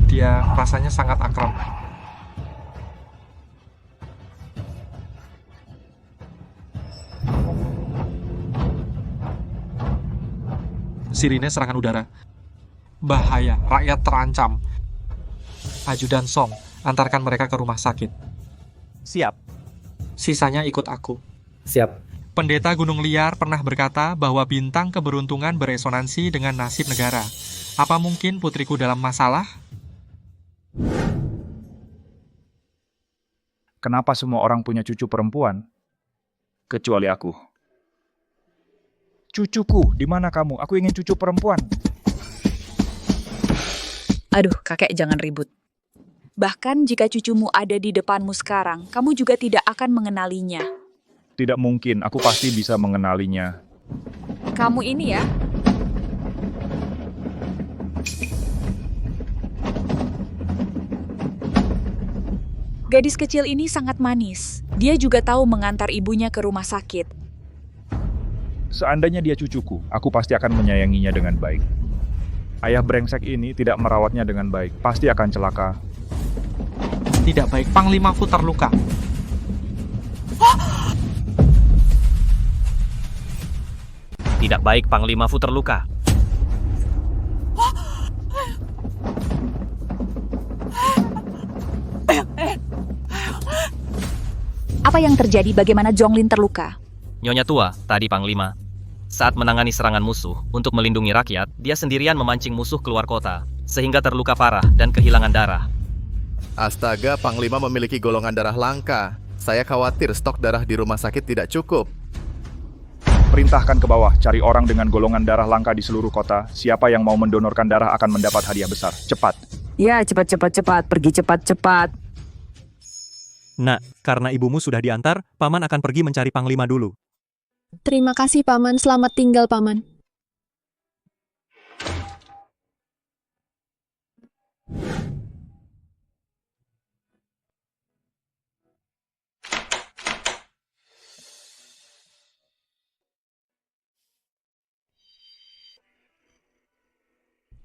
Dia rasanya sangat akrab. Sirine serangan udara. Bahaya, rakyat terancam. Ajudan Song, antarkan mereka ke rumah sakit. Siap. Sisanya ikut aku. Siap. Pendeta Gunung Liar pernah berkata bahwa bintang keberuntungan beresonansi dengan nasib negara. Apa mungkin putriku dalam masalah? Kenapa semua orang punya cucu perempuan? Kecuali aku. Cucuku, di mana kamu? Aku ingin cucu perempuan. Aduh, kakek jangan ribut. Bahkan jika cucumu ada di depanmu sekarang, kamu juga tidak akan mengenalinya. Tidak mungkin, aku pasti bisa mengenalinya. Kamu ini ya? Gadis kecil ini sangat manis. Dia juga tahu mengantar ibunya ke rumah sakit. Seandainya dia cucuku, aku pasti akan menyayanginya dengan baik. Ayah brengsek ini tidak merawatnya dengan baik, pasti akan celaka. Tidak baik, Panglima Fu terluka. Tidak baik, Panglima Fu terluka. Apa yang terjadi? Bagaimana Zonglin terluka? Nyonya tua, tadi Panglima. Saat menangani serangan musuh untuk melindungi rakyat, dia sendirian memancing musuh keluar kota, sehingga terluka parah dan kehilangan darah. Astaga, Panglima memiliki golongan darah langka. Saya khawatir stok darah di rumah sakit tidak cukup. Perintahkan ke bawah, cari orang dengan golongan darah langka di seluruh kota. Siapa yang mau mendonorkan darah akan mendapat hadiah besar. Cepat. Ya, cepat. Pergi cepat. Nak, karena ibumu sudah diantar, Paman akan pergi mencari Panglima dulu. Terima kasih, Paman. Selamat tinggal, Paman.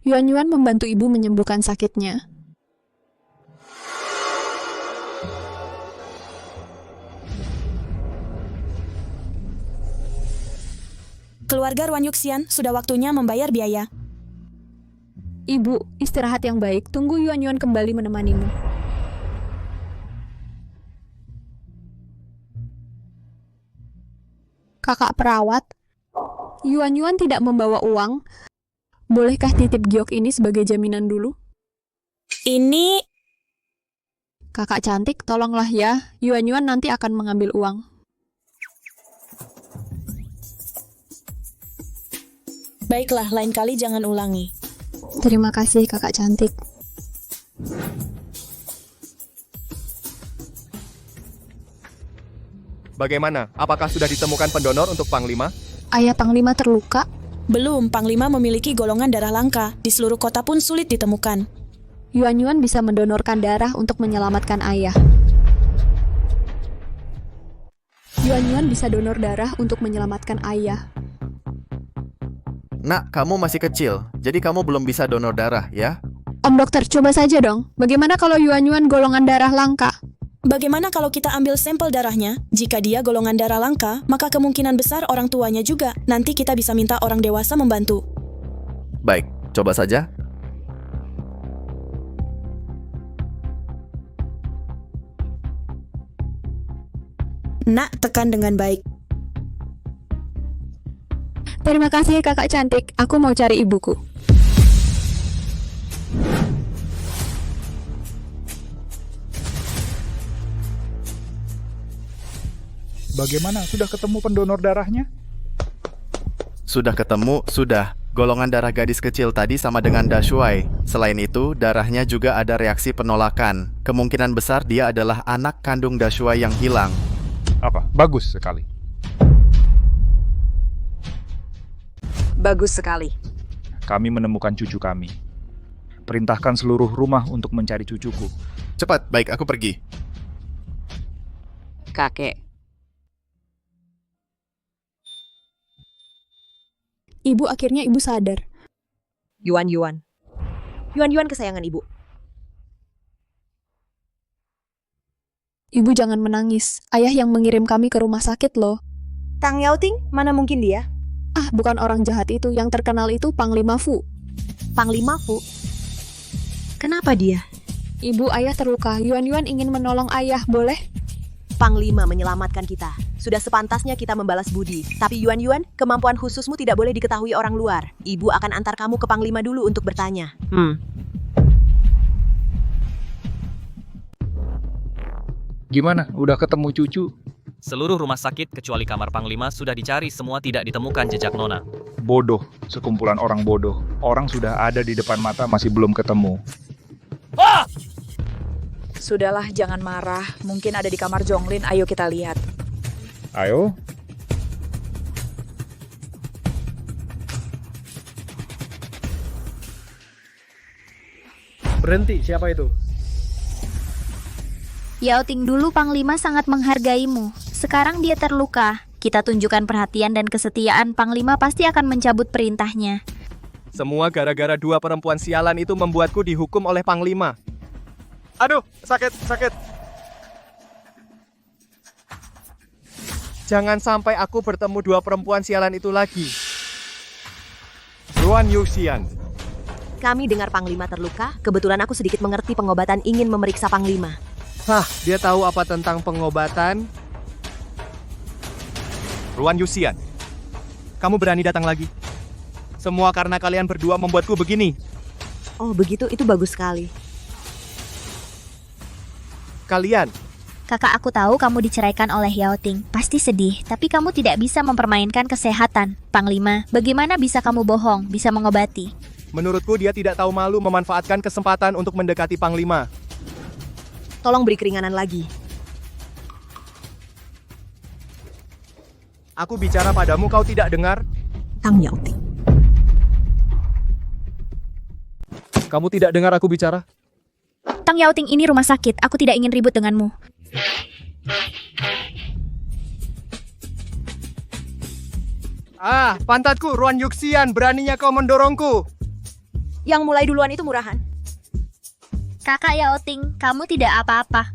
Yuan membantu ibu menyembuhkan sakitnya. Keluarga Ruan Yuxian, sudah waktunya membayar biaya. Ibu, istirahat yang baik. Tunggu Yuan kembali menemanimu. Kakak perawat, Yuan tidak membawa uang. Bolehkah titip giok ini sebagai jaminan dulu? Ini... Kakak cantik, tolonglah ya. Yuan nanti akan mengambil uang. Baiklah, lain kali jangan ulangi. Terima kasih, kakak cantik. Bagaimana? Apakah sudah ditemukan pendonor untuk Panglima? Ayah Panglima terluka? Belum, Panglima memiliki golongan darah langka. Di seluruh kota pun sulit ditemukan. Yuan bisa mendonorkan darah untuk menyelamatkan ayah. Yuan bisa donor darah untuk menyelamatkan ayah. Nak, kamu masih kecil, jadi kamu belum bisa donor darah, ya? Om dokter, coba saja dong. Bagaimana kalau Yuan golongan darah langka? Bagaimana kalau kita ambil sampel darahnya? Jika dia golongan darah langka, maka kemungkinan besar orang tuanya juga. Nanti kita bisa minta orang dewasa membantu. Baik, coba saja. Nak, tekan dengan baik. Terima kasih kakak cantik. Aku mau cari ibuku. Bagaimana? Sudah ketemu pendonor darahnya? Sudah ketemu, sudah. Golongan darah gadis kecil tadi sama dengan Dashuai. Selain itu, darahnya juga ada reaksi penolakan. Kemungkinan besar dia adalah anak kandung Dashuai yang hilang. Apa? Bagus sekali. Bagus sekali. Kami menemukan cucu kami. Perintahkan seluruh rumah untuk mencari cucuku. Cepat, baik, aku pergi. Kakek. Ibu, akhirnya ibu sadar. Yuan kesayangan ibu. Ibu jangan menangis. Ayah yang mengirim kami ke rumah sakit loh. Tang Yaoting, mana mungkin dia? Ah, bukan orang jahat itu. Yang terkenal itu Panglima Fu. Panglima Fu? Kenapa dia? Ibu, ayah terluka. Yuan ingin menolong ayah, boleh? Panglima menyelamatkan kita. Sudah sepantasnya kita membalas budi. Tapi Yuan, kemampuan khususmu tidak boleh diketahui orang luar. Ibu akan antar kamu ke Panglima dulu untuk bertanya. Gimana? Udah ketemu cucu? Seluruh rumah sakit kecuali kamar Panglima sudah dicari, semua tidak ditemukan jejak Nona. Bodoh, sekumpulan orang bodoh. Orang sudah ada di depan mata masih belum ketemu. Sudahlah, jangan marah. Mungkin ada di kamar Zonglin. Ayo kita lihat. Ayo. Berhenti, siapa itu? Yaoting dulu Panglima sangat menghargaimu. Sekarang dia terluka. Kita tunjukkan perhatian dan kesetiaan, Panglima pasti akan mencabut perintahnya. Semua gara-gara dua perempuan sialan itu membuatku dihukum oleh Panglima. Aduh, sakit. Jangan sampai aku bertemu dua perempuan sialan itu lagi. Ruan Yuxian. Kami dengar Panglima terluka, kebetulan aku sedikit mengerti pengobatan ingin memeriksa Panglima. Hah, dia tahu apa tentang pengobatan? Ruan Yuxian, kamu berani datang lagi? Semua karena kalian berdua membuatku begini. Oh begitu, itu bagus sekali. Kalian, Kakak, aku tahu kamu diceraikan oleh Yao Ting. Pasti sedih, tapi kamu tidak bisa mempermainkan kesehatan. Panglima, bagaimana bisa kamu bohong, bisa mengobati? menurutku dia tidak tahu malu memanfaatkan kesempatan untuk mendekati Panglima. Tolong beri keringanan lagi. Aku bicara padamu, kau tidak dengar? Tang Yao Ting. Kamu tidak dengar aku bicara? Tang Yao Ting, ini rumah sakit. Aku tidak ingin ribut denganmu. Ah, pantatku, Ruan Yuxian, beraninya kau mendorongku. Yang mulai duluan itu murahan. Kakak Yao Ting, kamu tidak apa-apa.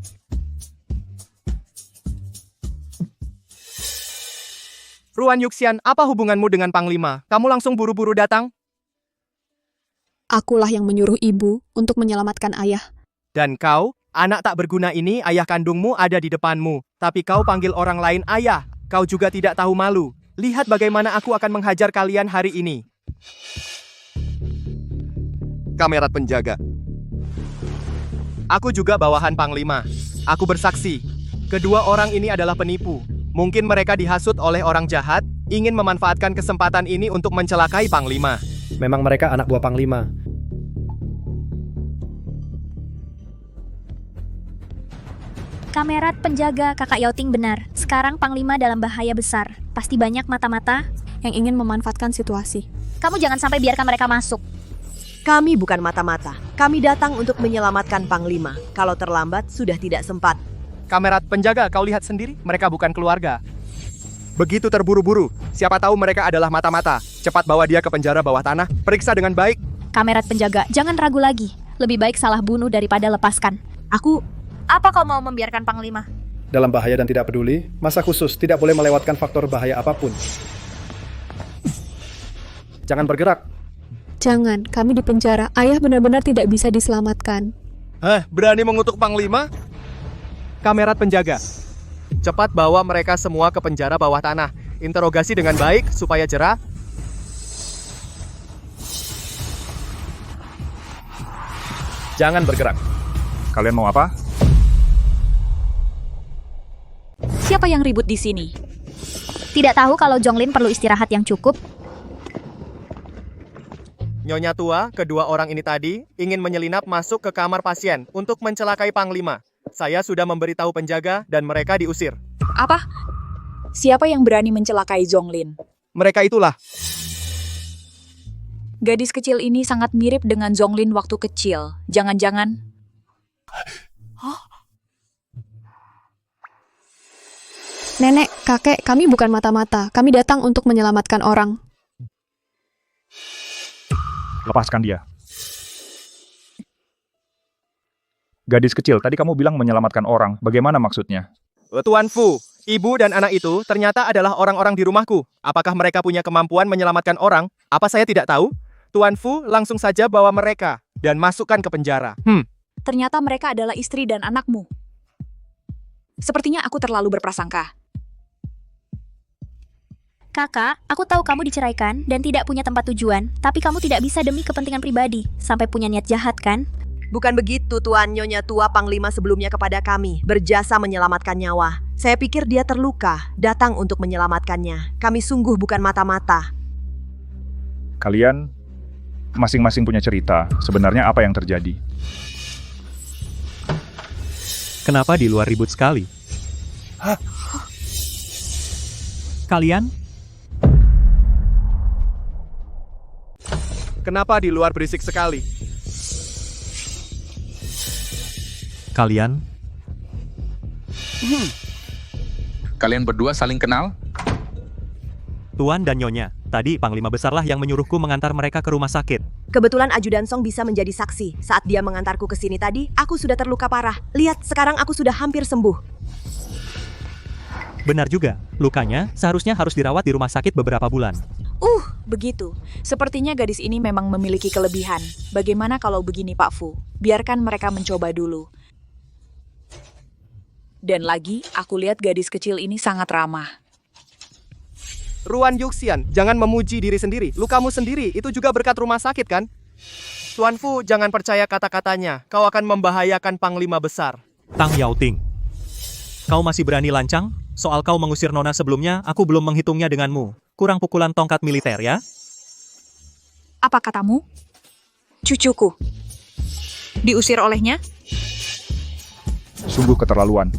Ruan Yuxian, apa hubunganmu dengan Panglima? Kamu langsung buru-buru datang? Akulah yang menyuruh ibu untuk menyelamatkan ayah. Dan kau, anak tak berguna ini, ayah kandungmu ada di depanmu. Tapi kau panggil orang lain ayah. Kau juga tidak tahu malu. Lihat bagaimana aku akan menghajar kalian hari ini. Kamerat penjaga. Aku juga bawahan Panglima. Aku bersaksi. Kedua orang ini adalah penipu. Mungkin mereka dihasut oleh orang jahat, ingin memanfaatkan kesempatan ini untuk mencelakai Panglima. Memang mereka anak buah Panglima. Kamerat penjaga, Kakak Yao Ting benar. Sekarang Panglima dalam bahaya besar. Pasti banyak mata-mata yang ingin memanfaatkan situasi. Kamu jangan sampai biarkan mereka masuk. Kami bukan mata-mata. Kami datang untuk menyelamatkan Panglima. Kalau terlambat, sudah tidak sempat. Kamerat penjaga, kau lihat sendiri, mereka bukan keluarga. Begitu terburu-buru, siapa tahu mereka adalah mata-mata. Cepat bawa dia ke penjara bawah tanah, periksa dengan baik. Kamerat penjaga, jangan ragu lagi. Lebih baik salah bunuh daripada lepaskan. Aku... Apa kau mau membiarkan Panglima? Dalam bahaya dan tidak peduli, masa khusus tidak boleh melewatkan faktor bahaya apapun. Jangan bergerak. Jangan, kami di penjara. Ayah benar-benar tidak bisa diselamatkan. Hah, berani mengutuk Panglima? Kamerat penjaga, cepat bawa mereka semua ke penjara bawah tanah. Interogasi dengan baik supaya jerah. Jangan bergerak. Kalian mau apa? Siapa yang ribut di sini? Tidak tahu kalau Zhonglin perlu istirahat yang cukup? Nyonya tua, kedua orang ini tadi ingin menyelinap masuk ke kamar pasien untuk mencelakai Panglima. Saya sudah memberitahu penjaga dan mereka diusir. Apa? Siapa yang berani mencelakai Zhonglin? Mereka itulah. Gadis kecil ini sangat mirip dengan Zhonglin waktu kecil. Jangan-jangan... Nenek, kakek, kami bukan mata-mata. Kami datang untuk menyelamatkan orang. Lepaskan dia. Gadis kecil, tadi kamu bilang menyelamatkan orang. Bagaimana maksudnya? Tuan Fu, ibu dan anak itu ternyata adalah orang-orang di rumahku. Apakah mereka punya kemampuan menyelamatkan orang? Apa saya tidak tahu? Tuan Fu langsung saja bawa mereka dan masukkan ke penjara. Ternyata mereka adalah istri dan anakmu. Sepertinya aku terlalu berprasangka. Kakak, aku tahu kamu diceraikan dan tidak punya tempat tujuan, tapi kamu tidak bisa demi kepentingan pribadi, sampai punya niat jahat kan? Bukan begitu, Tuan. Nyonya tua Panglima sebelumnya kepada kami, berjasa menyelamatkan nyawa. Saya pikir dia terluka, datang untuk menyelamatkannya. Kami sungguh bukan mata-mata. Kalian masing-masing punya cerita. Sebenarnya apa yang terjadi? Kenapa di luar ribut sekali? Kalian? Kenapa di luar berisik sekali? Kalian? Kalian berdua saling kenal? Tuan dan Nyonya, tadi Panglima Besarlah yang menyuruhku mengantar mereka ke rumah sakit. Kebetulan Ajudan Song bisa menjadi saksi. Saat dia mengantarku ke sini tadi, aku sudah terluka parah. Lihat, sekarang aku sudah hampir sembuh. Benar juga, lukanya seharusnya harus dirawat di rumah sakit beberapa bulan. Begitu. Sepertinya gadis ini memang memiliki kelebihan. Bagaimana kalau begini, Pak Fu? Biarkan mereka mencoba dulu. Dan lagi, aku lihat gadis kecil ini sangat ramah. Ruan Yuxian, jangan memuji diri sendiri. Lukamu sendiri, itu juga berkat rumah sakit kan? Tuan Fu, jangan percaya kata-katanya. Kau akan membahayakan Panglima Besar. Tang Yaoting, kau masih berani lancang? Soal kau mengusir Nona sebelumnya, aku belum menghitungnya denganmu. Kurang pukulan tongkat militer ya? Apa katamu? Cucuku. Diusir olehnya? Sungguh keterlaluan.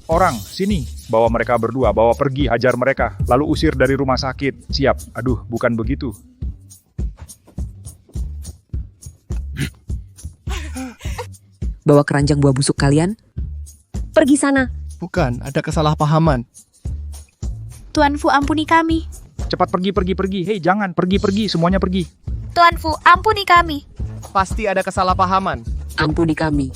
Orang, sini. Bawa mereka berdua, bawa pergi, hajar mereka. Lalu usir dari rumah sakit. Siap. Aduh, bukan begitu. Bawa keranjang buah busuk kalian? Pergi sana. Bukan, ada kesalahpahaman. Tuan Fu, ampuni kami. Cepat pergi. Hei, jangan. Pergi. Semuanya pergi. Tuan Fu, ampuni kami. Pasti ada kesalahpahaman. Ampuni kami.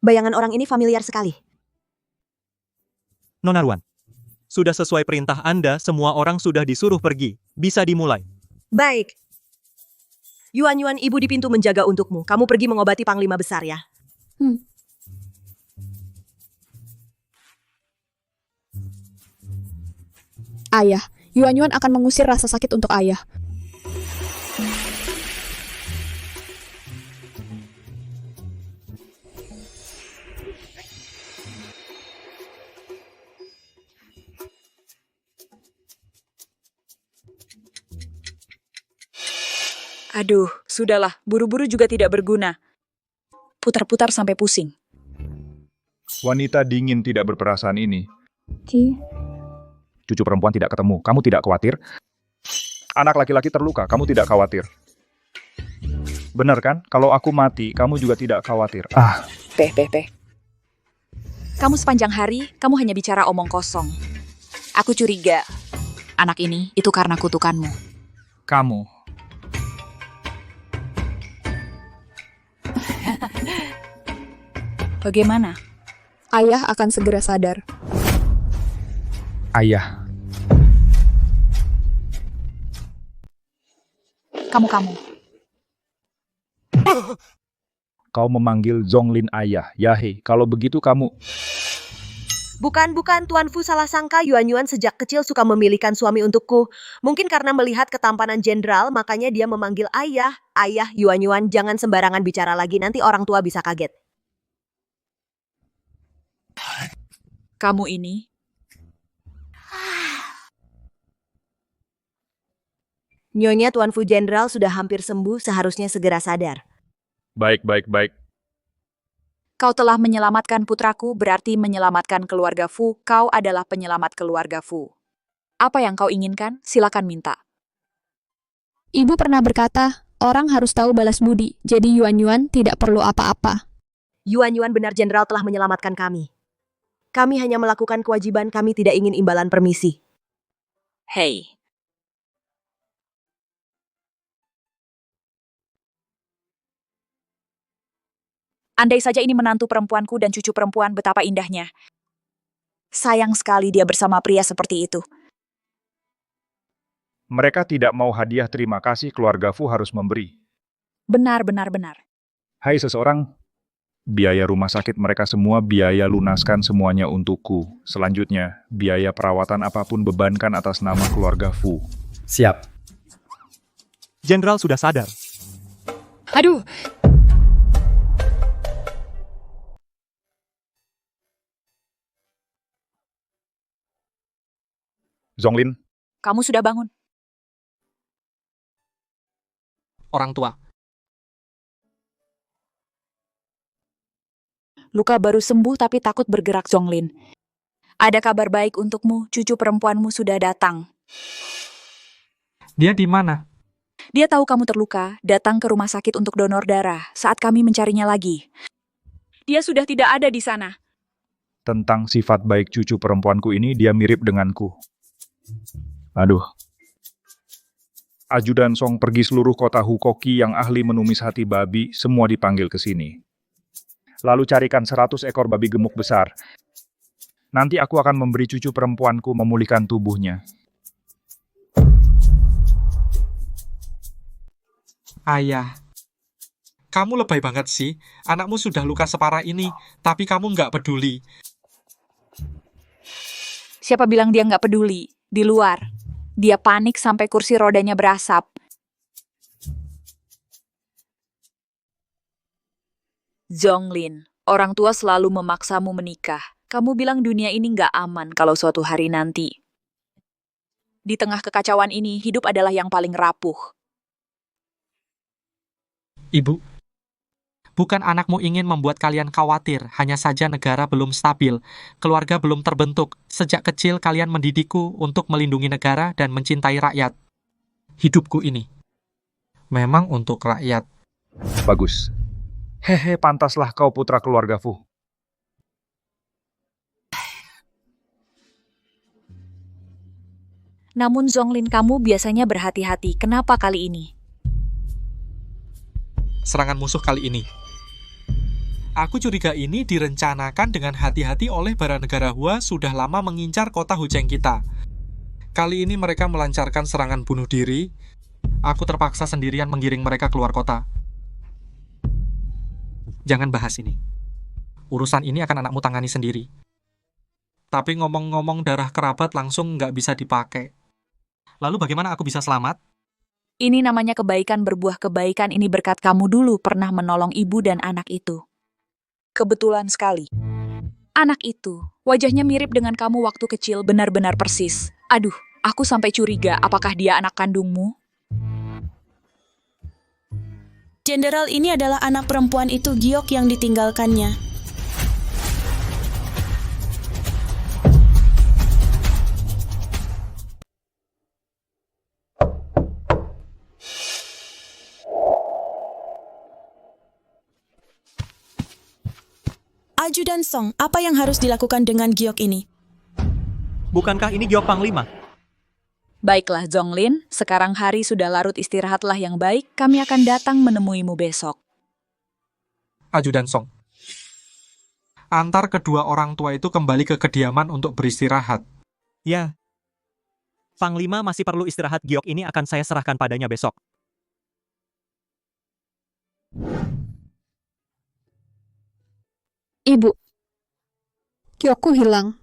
Bayangan orang ini familiar sekali. Nona Ruan, sudah sesuai perintah Anda, semua orang sudah disuruh pergi. Bisa dimulai. Baik. Yuan, ibu di pintu menjaga untukmu. Kamu pergi mengobati Panglima Besar ya. Ayah, Yuan akan mengusir rasa sakit untuk ayah. Aduh, sudahlah. Buru-buru juga tidak berguna. Putar-putar sampai pusing. Wanita dingin tidak berperasaan ini. Ci. Cucu perempuan tidak ketemu. Kamu tidak khawatir? Anak laki-laki terluka. Kamu tidak khawatir? Benar kan? Kalau aku mati, kamu juga tidak khawatir. Peh. Kamu sepanjang hari, kamu hanya bicara omong kosong. Aku curiga. Anak ini, itu karena kutukanmu. Kamu. Bagaimana? Ayah akan segera sadar. Ayah. Kamu. Kau memanggil Zonglin ayah. Yahe, kalau begitu kamu... Bukan, Tuan Fu salah sangka. Yuan sejak kecil suka memilihkan suami untukku. Mungkin karena melihat ketampanan jenderal, makanya dia memanggil ayah. Ayah, Yuan, jangan sembarangan bicara lagi, nanti orang tua bisa kaget. Kamu ini... Nyonya Tuan Fu Jenderal sudah hampir sembuh, seharusnya segera sadar. Baik. Kau telah menyelamatkan putraku, berarti menyelamatkan keluarga Fu. Kau adalah penyelamat keluarga Fu. Apa yang kau inginkan? Silakan minta. Ibu pernah berkata, orang harus tahu balas budi, jadi Yuan tidak perlu apa-apa. Yuan benar Jenderal telah menyelamatkan kami. Kami hanya melakukan kewajiban, kami tidak ingin imbalan permisi. Hei. Andai saja ini menantu perempuanku dan cucu perempuan, betapa indahnya. Sayang sekali dia bersama pria seperti itu. Mereka tidak mau hadiah terima kasih, keluarga Fu harus memberi. Benar. Hai seseorang, biaya rumah sakit mereka semua biaya lunaskan semuanya untukku. Selanjutnya, biaya perawatan apapun bebankan atas nama keluarga Fu. Siap. Jenderal sudah sadar. Aduh. Zonglin, Kamu sudah bangun. Orang tua. Luka baru sembuh tapi takut bergerak, Zonglin. Ada kabar baik untukmu, cucu perempuanmu sudah datang. Dia di mana? Dia tahu kamu terluka, datang ke rumah sakit untuk donor darah saat kami mencarinya lagi. Dia sudah tidak ada di sana. Tentang sifat baik cucu perempuanku ini, dia mirip denganku. Aduh. Ajudan Song pergi seluruh kota Hukoki yang ahli menumis hati babi, semua dipanggil ke sini. Lalu carikan 100 ekor babi gemuk besar. Nanti aku akan memberi cucu perempuanku memulihkan tubuhnya. Ayah, kamu lebay banget sih. Anakmu sudah luka separah ini, tapi kamu nggak peduli. Siapa bilang dia nggak peduli? Di luar. Dia panik sampai kursi rodanya berasap. Zonglin, orang tua selalu memaksamu menikah. Kamu bilang dunia ini nggak aman kalau suatu hari nanti. Di tengah kekacauan ini, hidup adalah yang paling rapuh. Ibu, bukan anakmu ingin membuat kalian khawatir, hanya saja negara belum stabil, keluarga belum terbentuk. Sejak kecil kalian mendidikku untuk melindungi negara dan mencintai rakyat. Hidupku ini memang untuk rakyat. Bagus. Hehe, pantaslah kau putra keluarga Fu. Namun Zonglin, kamu biasanya berhati-hati. Kenapa kali ini? Serangan musuh kali ini. Aku curiga ini direncanakan dengan hati-hati oleh para negara Hua sudah lama mengincar kota Hucheng kita. Kali ini mereka melancarkan serangan bunuh diri. Aku terpaksa sendirian menggiring mereka keluar kota. Jangan bahas ini. Urusan ini akan anakmu tangani sendiri. Tapi ngomong-ngomong darah kerabat langsung nggak bisa dipakai. Lalu bagaimana aku bisa selamat? Ini namanya kebaikan berbuah kebaikan. Ini berkat kamu dulu pernah menolong ibu dan anak itu. Kebetulan sekali. Anak itu, wajahnya mirip dengan kamu waktu kecil, benar-benar persis. Aduh, aku sampai curiga apakah dia anak kandungmu? Jenderal ini adalah anak perempuan itu Giok yang ditinggalkannya. Ajudan Song, apa yang harus dilakukan dengan Giok ini? Bukankah ini Giok Panglima? Baiklah Zonglin, sekarang hari sudah larut, istirahatlah yang baik, kami akan datang menemuimu besok. Ajudan Song, antar kedua orang tua itu kembali ke kediaman untuk beristirahat. Ya. Panglima masih perlu istirahat. Giok ini akan saya serahkan padanya besok. Ibu, Giokku hilang.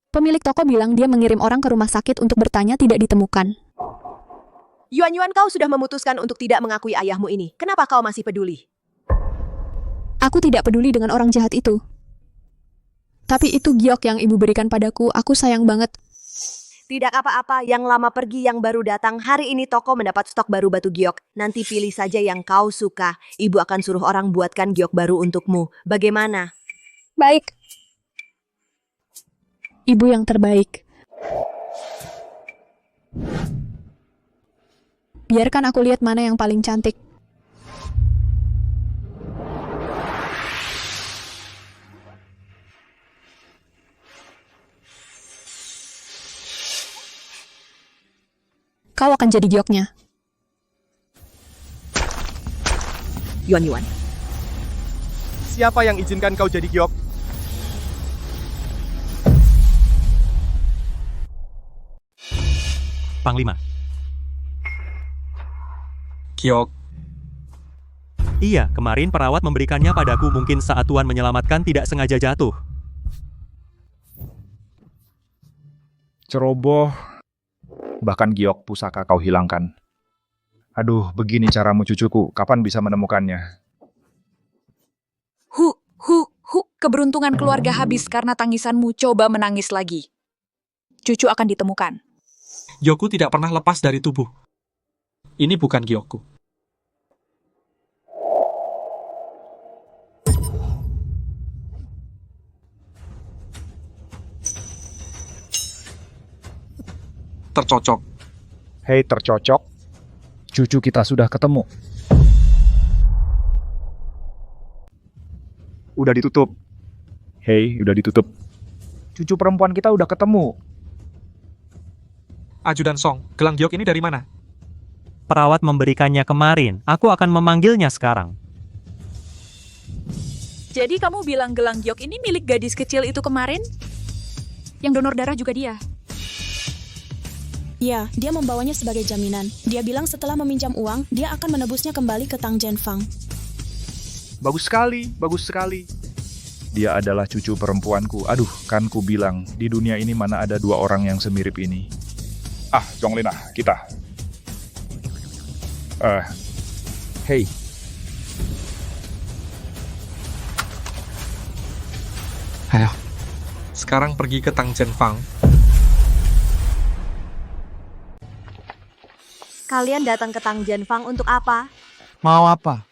Pemilik toko bilang dia mengirim orang ke rumah sakit untuk bertanya, tidak ditemukan. Yuan, kau sudah memutuskan untuk tidak mengakui ayahmu ini. Kenapa kau masih peduli? Aku tidak peduli dengan orang jahat itu. Tapi itu Giok yang ibu berikan padaku, aku sayang banget. Tidak apa-apa, yang lama pergi yang baru datang. Hari ini toko mendapat stok baru batu giok. Nanti pilih saja yang kau suka. Ibu akan suruh orang buatkan giok baru untukmu. Bagaimana? Baik. Ibu yang terbaik. Biarkan aku lihat mana yang paling cantik. Kau akan jadi gioknya. Yuan. Siapa yang izinkan kau jadi giok? Panglima. Giok. Iya, kemarin perawat memberikannya padaku, mungkin saat Tuan menyelamatkan tidak sengaja jatuh. Ceroboh. Bahkan giok pusaka kau hilangkan. Aduh, begini caramu cucuku. Kapan bisa menemukannya? Keberuntungan keluarga habis karena tangisanmu. Coba menangis lagi. Cucu akan ditemukan. Giokku tidak pernah lepas dari tubuh. Ini bukan giokku. Tercocok. Hei, tercocok. Cucu kita sudah ketemu. Udah ditutup. Hei, udah ditutup. Cucu perempuan kita udah ketemu. Ajudan Song, gelang giok ini dari mana? Perawat memberikannya kemarin. Aku akan memanggilnya sekarang. Jadi kamu bilang gelang giok ini milik gadis kecil itu kemarin? Yang donor darah juga dia? Ya, dia membawanya sebagai jaminan. Dia bilang setelah meminjam uang, dia akan menebusnya kembali ke Tang Jianfang. Bagus sekali, bagus sekali. Dia adalah cucu perempuanku. Aduh, kan ku bilang, di dunia ini mana ada dua orang yang semirip ini. Ah, Zonglin kita. Hei. Ayo, sekarang pergi ke Tang Jianfang. Kalian datang ke Tang Jianfang untuk apa? Mau apa?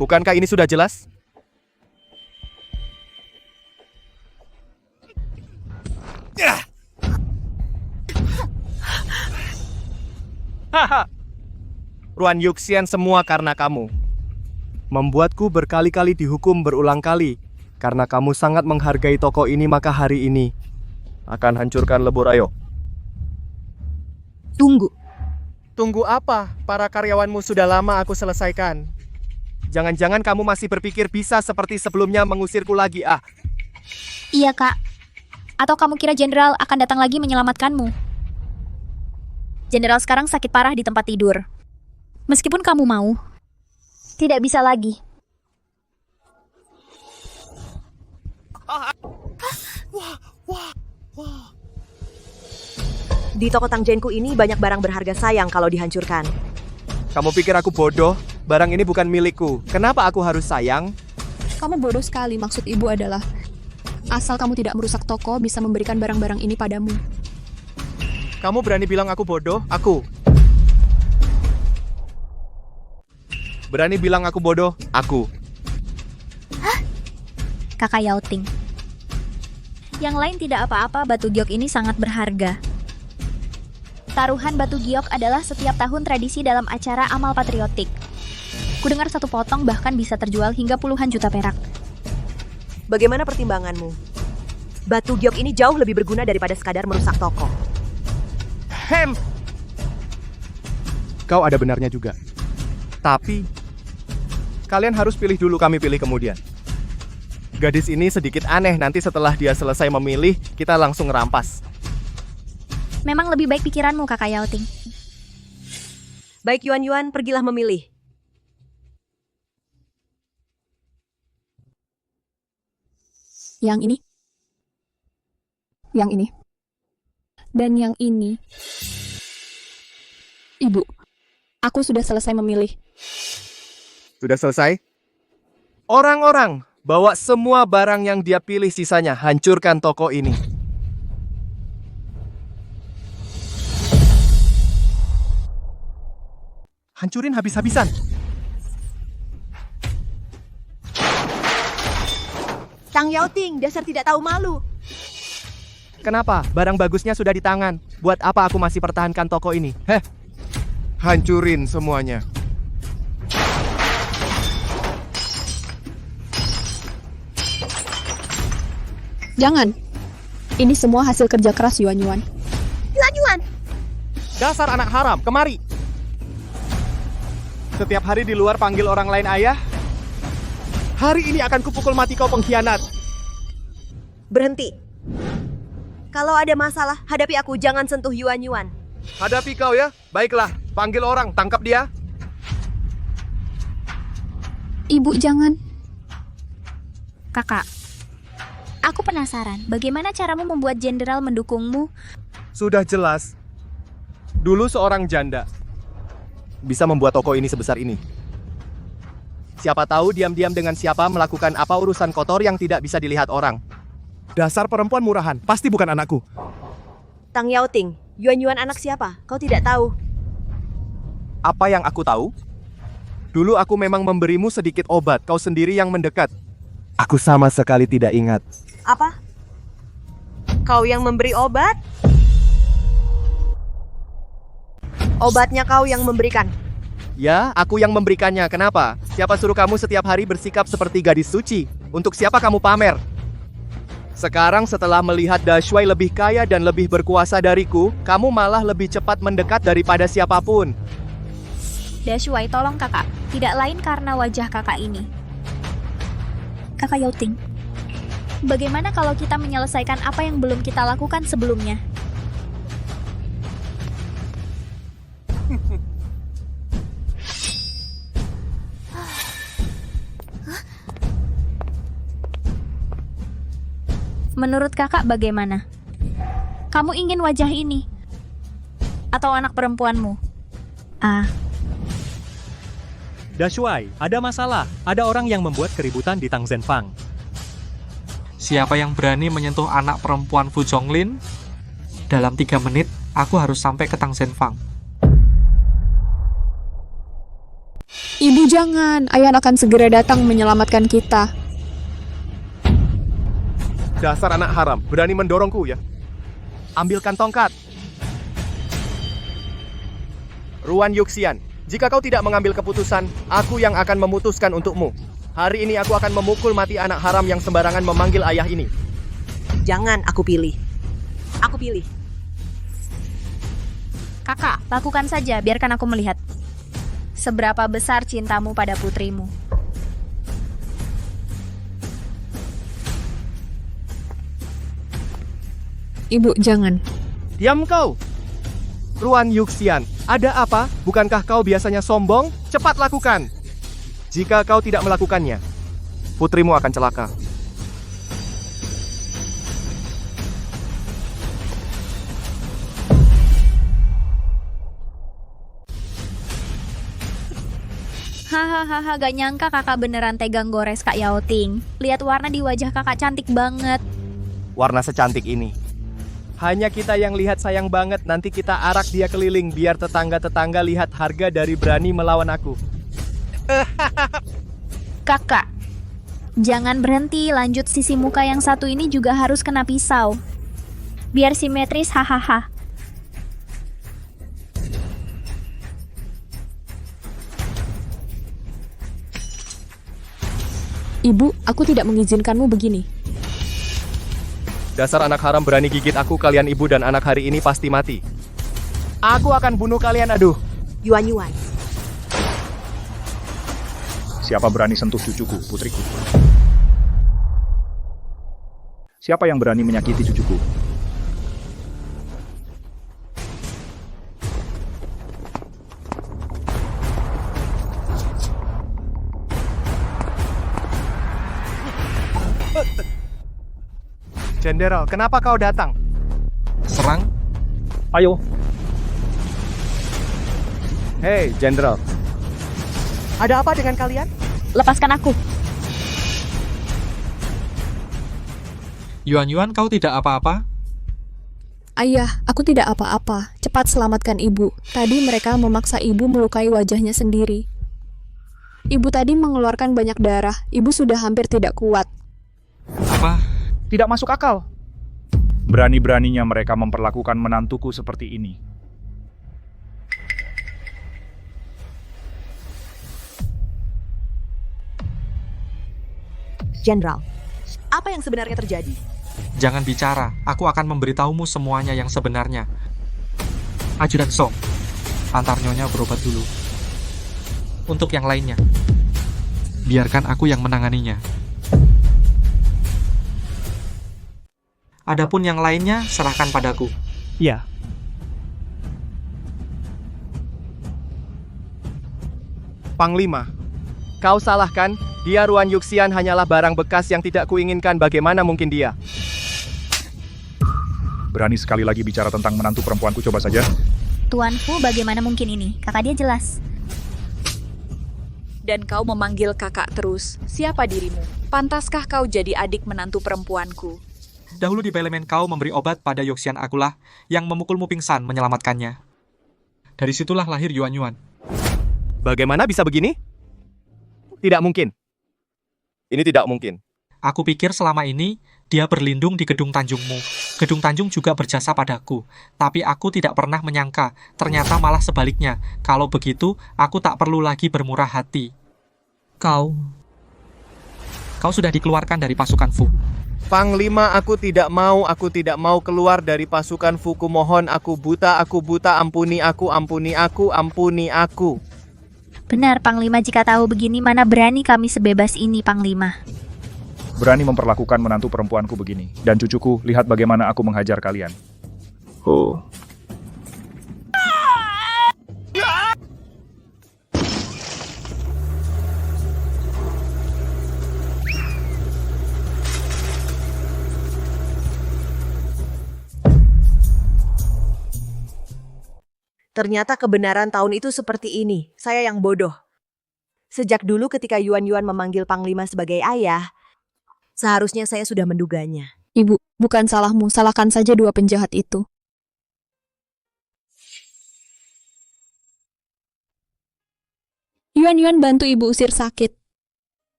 Bukankah ini sudah jelas? Haha. Ruan Yuxian semua karena kamu. Membuatku berkali-kali dihukum berulang kali. Karena kamu sangat menghargai toko ini, maka hari ini akan hancurkan lebur ayo. Tunggu. Tunggu apa? Para karyawanmu sudah lama aku selesaikan. Jangan-jangan kamu masih berpikir bisa seperti sebelumnya mengusirku lagi, ah? Iya, Kak. Atau kamu kira Jenderal akan datang lagi menyelamatkanmu? Jenderal sekarang sakit parah di tempat tidur. Meskipun kamu mau, tidak bisa lagi. Di toko Tang Jianku ini banyak barang berharga sayang kalau dihancurkan. Kamu pikir aku bodoh? Barang ini bukan milikku. Kenapa aku harus sayang? Kamu bodoh sekali. Maksud ibu adalah, asal kamu tidak merusak toko, bisa memberikan barang-barang ini padamu. Kamu berani bilang aku bodoh? Aku. Berani bilang aku bodoh? Aku. Kakak Yao Ting. Yang lain tidak apa-apa, batu giok ini sangat berharga. Taruhan batu giok adalah setiap tahun tradisi dalam acara amal patriotik. Kudengar satu potong bahkan bisa terjual hingga puluhan juta perak. Bagaimana pertimbanganmu? Batu giok ini jauh lebih berguna daripada sekadar merusak toko. Kau ada benarnya juga. Tapi, kalian harus pilih dulu, kami pilih kemudian. Gadis ini sedikit aneh, nanti setelah dia selesai memilih, kita langsung rampas. Memang lebih baik pikiranmu, Kakak Yao Ting. Baik Yuan, pergilah memilih. Yang ini. Yang ini. Dan yang ini. Ibu, aku sudah selesai memilih. Sudah selesai? Orang-orang, bawa semua barang yang dia pilih, sisanya hancurkan toko ini. Hancurin habis-habisan. Tang Yao Ting, dasar tidak tahu malu. Kenapa? Barang bagusnya sudah di tangan. Buat apa aku masih pertahankan toko ini? Hancurin semuanya. Jangan. Ini semua hasil kerja keras Yuan. Yuan. Dasar anak haram, kemari. Setiap hari di luar panggil orang lain ayah. Hari ini akan kupukul mati kau pengkhianat. Berhenti. Kalau ada masalah, hadapi aku, jangan sentuh Yuan. Hadapi kau ya. Baiklah, panggil orang, tangkap dia. Ibu, jangan. Kakak, aku penasaran, bagaimana caramu membuat Jenderal mendukungmu? Sudah jelas. Dulu seorang janda bisa membuat toko ini sebesar ini. Siapa tahu diam-diam dengan siapa melakukan apa urusan kotor yang tidak bisa dilihat orang. Dasar perempuan murahan, pasti bukan anakku. Tang Yao Ting, Yuan anak siapa? Kau tidak tahu. Apa yang aku tahu? Dulu aku memang memberimu sedikit obat, kau sendiri yang mendekat. Aku sama sekali tidak ingat. Apa? Kau yang memberi obat? Obatnya kau yang memberikan. Ya, aku yang memberikannya. Kenapa? Siapa suruh kamu setiap hari bersikap seperti gadis suci? Untuk siapa kamu pamer? Sekarang setelah melihat Dashuai lebih kaya dan lebih berkuasa dariku, kamu malah lebih cepat mendekat daripada siapapun. Dashuai, tolong kakak. Tidak lain karena wajah kakak ini. Kakak Yauting, bagaimana kalau kita menyelesaikan apa yang belum kita lakukan sebelumnya? Menurut kakak bagaimana? Kamu ingin wajah ini? Atau anak perempuanmu? Dashuai, ada masalah. Ada orang yang membuat keributan di Tang Zenfang. Siapa yang berani menyentuh anak perempuan Fu Zhonglin? Dalam 3 menit, aku harus sampai ke Tang Zenfang. Ibu jangan, Ayan akan segera datang menyelamatkan kita. Dasar anak haram, berani mendorongku ya. Ambilkan tongkat. Ruan Yuxian, jika kau tidak mengambil keputusan, aku yang akan memutuskan untukmu. Hari ini aku akan memukul mati anak haram yang sembarangan memanggil ayah ini. Jangan aku pilih. Aku pilih. Kakak, lakukan saja, biarkan aku melihat. Seberapa besar cintamu pada putrimu? Ibu, jangan. Diam kau! Ruan Yuxian, ada apa? Bukankah kau biasanya sombong? Cepat lakukan! Jika kau tidak melakukannya, putrimu akan celaka. Hahaha, gak nyangka kakak beneran tegang gores Kak Yauting. Lihat warna di wajah kakak cantik banget. Warna secantik ini. Hanya kita yang lihat sayang banget, nanti kita arak dia keliling biar tetangga-tetangga lihat harga dari berani melawan aku. Kakak, jangan berhenti, lanjut sisi muka yang satu ini juga harus kena pisau. Biar simetris, hahaha. Ibu, aku tidak mengizinkanmu begini. Dasar anak haram berani gigit aku, kalian ibu dan anak hari ini pasti mati. Aku akan bunuh kalian, aduh. Yuan. Siapa berani sentuh cucuku, putriku? Siapa yang berani menyakiti cucuku? Jenderal, kenapa kau datang? Serang? Ayo. Hei, Jenderal. Ada apa dengan kalian? Lepaskan aku. Yuan, kau tidak apa-apa? Ayah, aku tidak apa-apa. Cepat selamatkan ibu. Tadi mereka memaksa ibu melukai wajahnya sendiri. Ibu tadi mengeluarkan banyak darah. Ibu sudah hampir tidak kuat. Apa? Tidak masuk akal. Berani-beraninya mereka memperlakukan menantuku seperti ini. Jenderal, apa yang sebenarnya terjadi? Jangan bicara, aku akan memberitahumu semuanya yang sebenarnya. Ajudan Song, antar nyonya berobat dulu. Untuk yang lainnya, biarkan aku yang menanganinya. Adapun yang lainnya, serahkan padaku. Ya. Panglima, kau salah kan? Dia Ruan Yuxian hanyalah barang bekas yang tidak kuinginkan. Bagaimana mungkin dia? Berani sekali lagi bicara tentang menantu perempuanku, coba saja. Tuan Fu, bagaimana mungkin ini? Kakak dia jelas. Dan kau memanggil kakak terus. Siapa dirimu? Pantaskah kau jadi adik menantu perempuanku? Dahulu di Belemen kau memberi obat pada Yoxian akulah yang memukulmu pingsan menyelamatkannya. Dari situlah lahir Yuan. Bagaimana bisa begini? Tidak mungkin. Ini tidak mungkin. Aku pikir selama ini dia berlindung di Gedung Tanjungmu. Gedung Tanjung juga berjasa padaku. Tapi aku tidak pernah menyangka, ternyata malah sebaliknya. Kalau begitu, aku tak perlu lagi bermurah hati. Kau sudah dikeluarkan dari pasukan Fu. Panglima, aku tidak mau keluar dari pasukan Fu. Kumohon, aku buta, ampuni aku. Benar, Panglima, jika tahu begini mana berani kami sebebas ini, Panglima. Berani memperlakukan menantu perempuanku begini. Dan cucuku, lihat bagaimana aku menghajar kalian. Oh. Ternyata kebenaran tahun itu seperti ini. Saya yang bodoh. Sejak dulu ketika Yuan memanggil Panglima sebagai ayah, seharusnya saya sudah menduganya. Ibu, bukan salahmu, salahkan saja dua penjahat itu. Yuan bantu ibu usir sakit.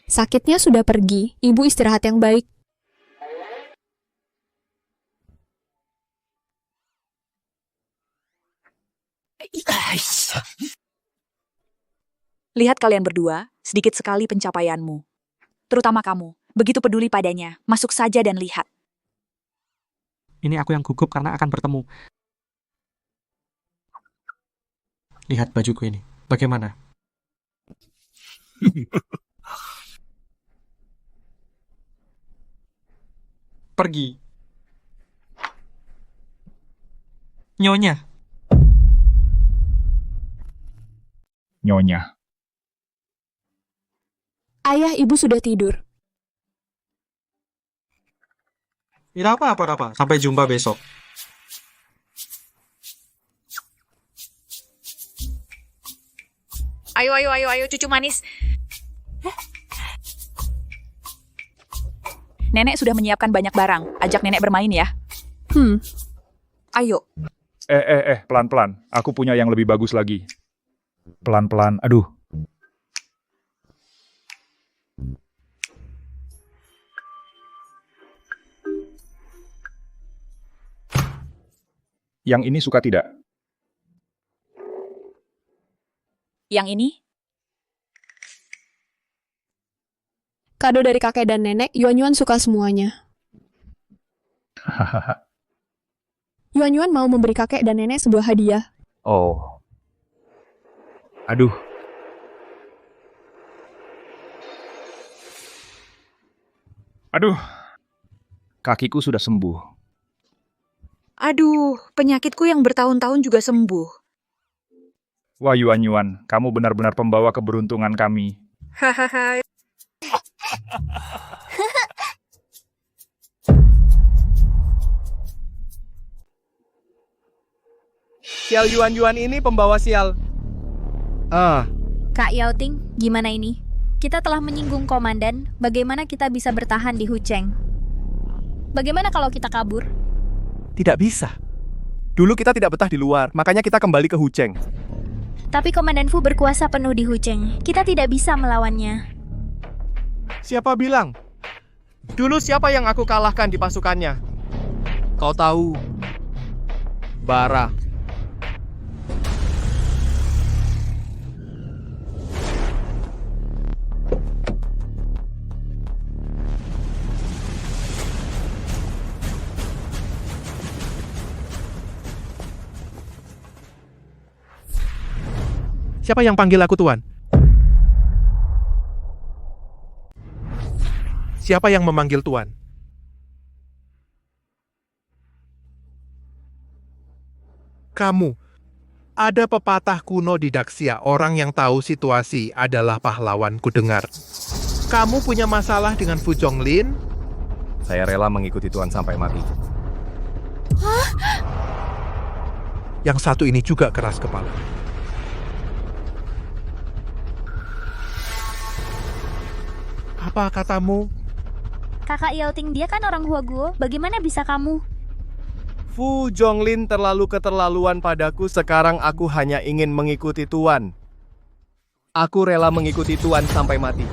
Sakitnya sudah pergi, ibu istirahat yang baik. Lihat kalian berdua, sedikit sekali pencapaianmu. Terutama kamu, begitu peduli padanya, masuk saja dan lihat. Ini aku yang gugup karena akan bertemu. Lihat bajuku ini, bagaimana? Pergi. Nyonya. Ayah, ibu sudah tidur. Tidak apa-apa. Sampai jumpa besok. Ayo, cucu manis. Nenek sudah menyiapkan banyak barang. Ajak nenek bermain ya. Ayo. Pelan-pelan. Aku punya yang lebih bagus lagi. Pelan-pelan, aduh. Yang ini suka tidak? Yang ini? Kado dari kakek dan nenek, Yuan suka semuanya. Yuan mau memberi kakek dan nenek sebuah hadiah. Oh. Aduh. Kakiku sudah sembuh. Aduh, penyakitku yang bertahun-tahun juga sembuh. Wah, Yuan, kamu benar-benar pembawa keberuntungan kami. Hahaha. Sial Yuan ini pembawa sial. Kak Yaoting, gimana ini? Kita telah menyinggung komandan, bagaimana kita bisa bertahan di Hucheng? Bagaimana kalau kita kabur? Tidak bisa. Dulu kita tidak betah di luar, makanya kita kembali ke Hucheng. Tapi Komandan Fu berkuasa penuh di Hucheng. Kita tidak bisa melawannya. Siapa bilang? Dulu siapa yang aku kalahkan di pasukannya? Kau tahu. Bara. Siapa yang panggil aku Tuan? Siapa yang memanggil Tuan? Kamu. Ada pepatah kuno di Daxia, orang yang tahu situasi adalah pahlawan, ku dengar. Kamu punya masalah dengan Fu Zhonglin? Saya rela mengikuti Tuan sampai mati. Yang satu ini juga keras kepala. Apa katamu? Kakak Yaoting, dia kan orang Huaguo, bagaimana bisa kamu? Fu Zhonglin terlalu keterlaluan padaku, sekarang aku hanya ingin mengikuti Tuan. Aku rela mengikuti Tuan sampai mati.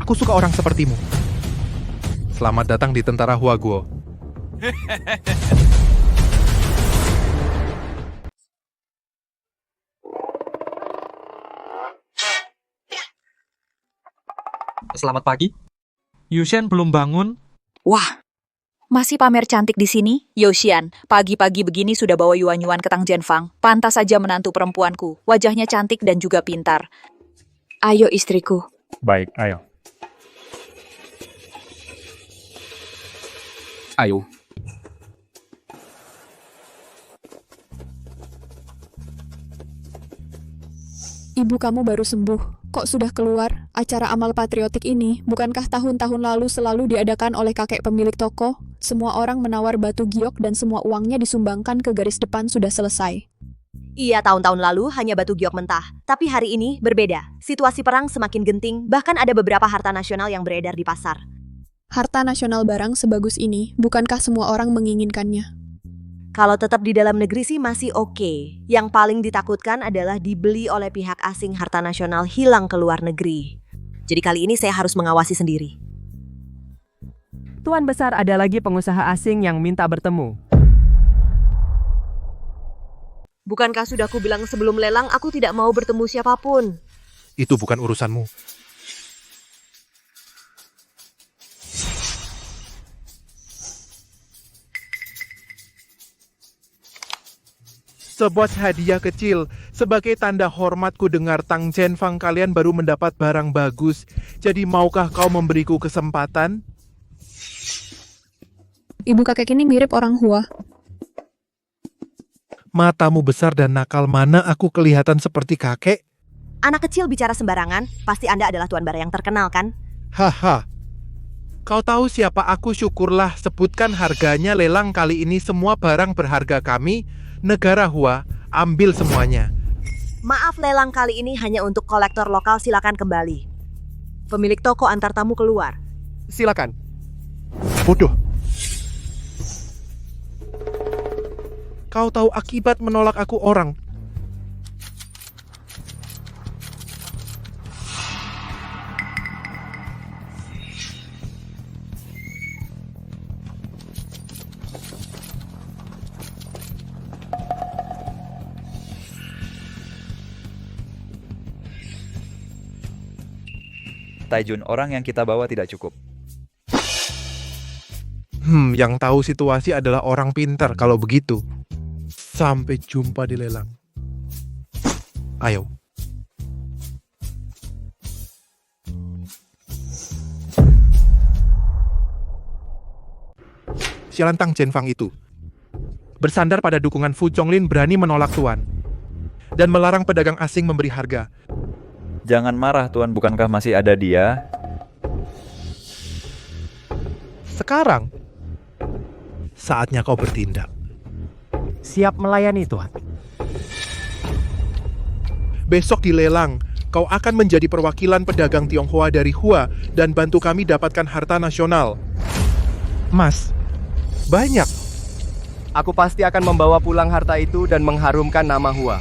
Aku suka orang sepertimu. Selamat datang di tentara Huaguo. Selamat pagi. Yushen belum bangun. Wah, masih pamer cantik di sini? Yoshian, pagi-pagi begini sudah bawa yuan-yuan ke Tang Jianfang. Pantas saja menantu perempuanku. Wajahnya cantik dan juga pintar. Ayo istriku. Baik, ayo. Ayo. Ibu kamu baru sembuh. Kok sudah keluar? Acara amal patriotik ini, bukankah tahun-tahun lalu selalu diadakan oleh kakek pemilik toko? Semua orang menawar batu giok dan semua uangnya disumbangkan ke garis depan sudah selesai. Iya, tahun-tahun lalu hanya batu giok mentah. Tapi hari ini berbeda. Situasi perang semakin genting, bahkan ada beberapa harta nasional yang beredar di pasar. Harta nasional barang sebagus ini, bukankah semua orang menginginkannya? Kalau tetap di dalam negeri sih masih oke. Yang paling ditakutkan adalah dibeli oleh pihak asing harta nasional hilang ke luar negeri. Jadi kali ini saya harus mengawasi sendiri. Tuan Besar, ada lagi pengusaha asing yang minta bertemu. Bukankah sudah aku bilang sebelum lelang aku tidak mau bertemu siapapun? Itu bukan urusanmu. Sebuah hadiah kecil, sebagai tanda hormatku dengar Tang Jianfang kalian baru mendapat barang bagus. Jadi maukah kau memberiku kesempatan? Ibu kakek ini mirip orang Hua. Matamu besar dan nakal, mana aku kelihatan seperti kakek? Anak kecil bicara sembarangan, pasti Anda adalah Tuan Bara yang terkenal kan? Haha. Kau tahu siapa aku? Syukurlah, sebutkan harganya. Lelang kali ini semua barang berharga kami. Negara Hua, ambil semuanya. Maaf, lelang kali ini hanya untuk kolektor lokal, silakan kembali. Pemilik toko antar tamu keluar. Silakan. Bodoh. Kau tahu akibat menolak aku orang. Taijun, orang yang kita bawa tidak cukup. Yang tahu situasi adalah orang pintar kalau begitu. Sampai jumpa di lelang. Ayo. Sialan Tang Jianfang itu. Bersandar pada dukungan Fu Zhonglin berani menolak Tuan. Dan melarang pedagang asing memberi harga. Jangan marah, Tuan. Bukankah masih ada dia? Sekarang, saatnya kau bertindak. Siap melayani, Tuan. Besok di lelang, kau akan menjadi perwakilan pedagang Tionghoa dari Hua dan bantu kami dapatkan harta nasional. Mas, banyak. Aku pasti akan membawa pulang harta itu dan mengharumkan nama Hua.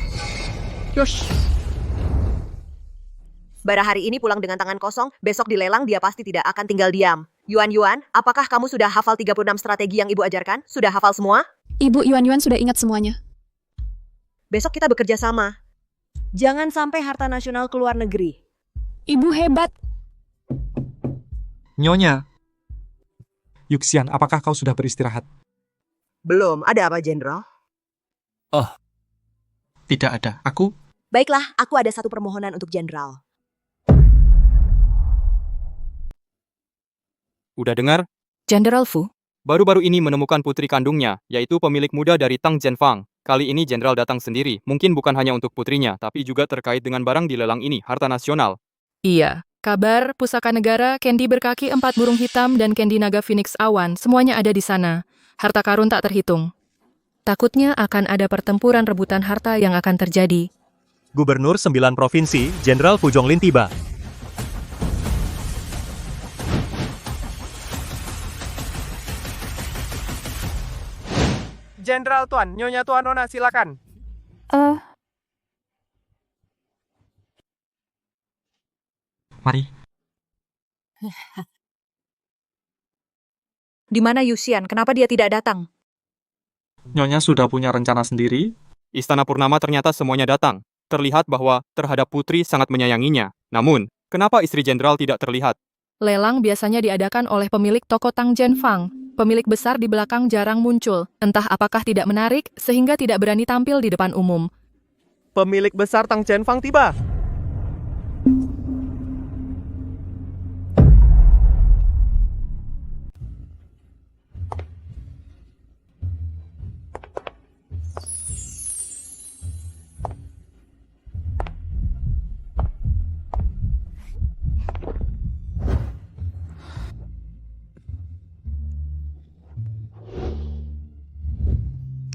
Yosh. Bara hari ini pulang dengan tangan kosong, besok di lelang dia pasti tidak akan tinggal diam. Yuan, apakah kamu sudah hafal 36 strategi yang Ibu ajarkan? Sudah hafal semua? Ibu Yuan sudah ingat semuanya. Besok kita bekerja sama. Jangan sampai harta nasional keluar negeri. Ibu hebat. Nyonya. Yuxian, apakah kau sudah beristirahat? Belum, ada apa, Jenderal? Oh. Tidak ada. Aku? Baiklah, aku ada satu permohonan untuk Jenderal. Udah dengar? Jenderal Fu? Baru-baru ini menemukan putri kandungnya, yaitu pemilik muda dari Tang Jianfang. Kali ini Jenderal datang sendiri, mungkin bukan hanya untuk putrinya, tapi juga terkait dengan barang di lelang ini, harta nasional. Iya, kabar, pusaka negara, kendi berkaki 4 burung hitam, dan kendi naga Phoenix awan, semuanya ada di sana. Harta karun tak terhitung. Takutnya akan ada pertempuran rebutan harta yang akan terjadi. Gubernur 9 Provinsi, Jenderal Fu Zhonglin tiba. Jenderal Tuan, Nyonya Tuan Nona, silakan. Mari. Di mana Yuxian? Kenapa dia tidak datang? Nyonya sudah punya rencana sendiri? Istana Purnama ternyata semuanya datang. Terlihat bahwa terhadap putri sangat menyayanginya. Namun, kenapa istri jenderal tidak terlihat? Lelang biasanya diadakan oleh pemilik toko Tang Zhenfang. Pemilik besar di belakang jarang muncul. Entah apakah tidak menarik, sehingga tidak berani tampil di depan umum. Pemilik besar Tang Zhenfang tiba.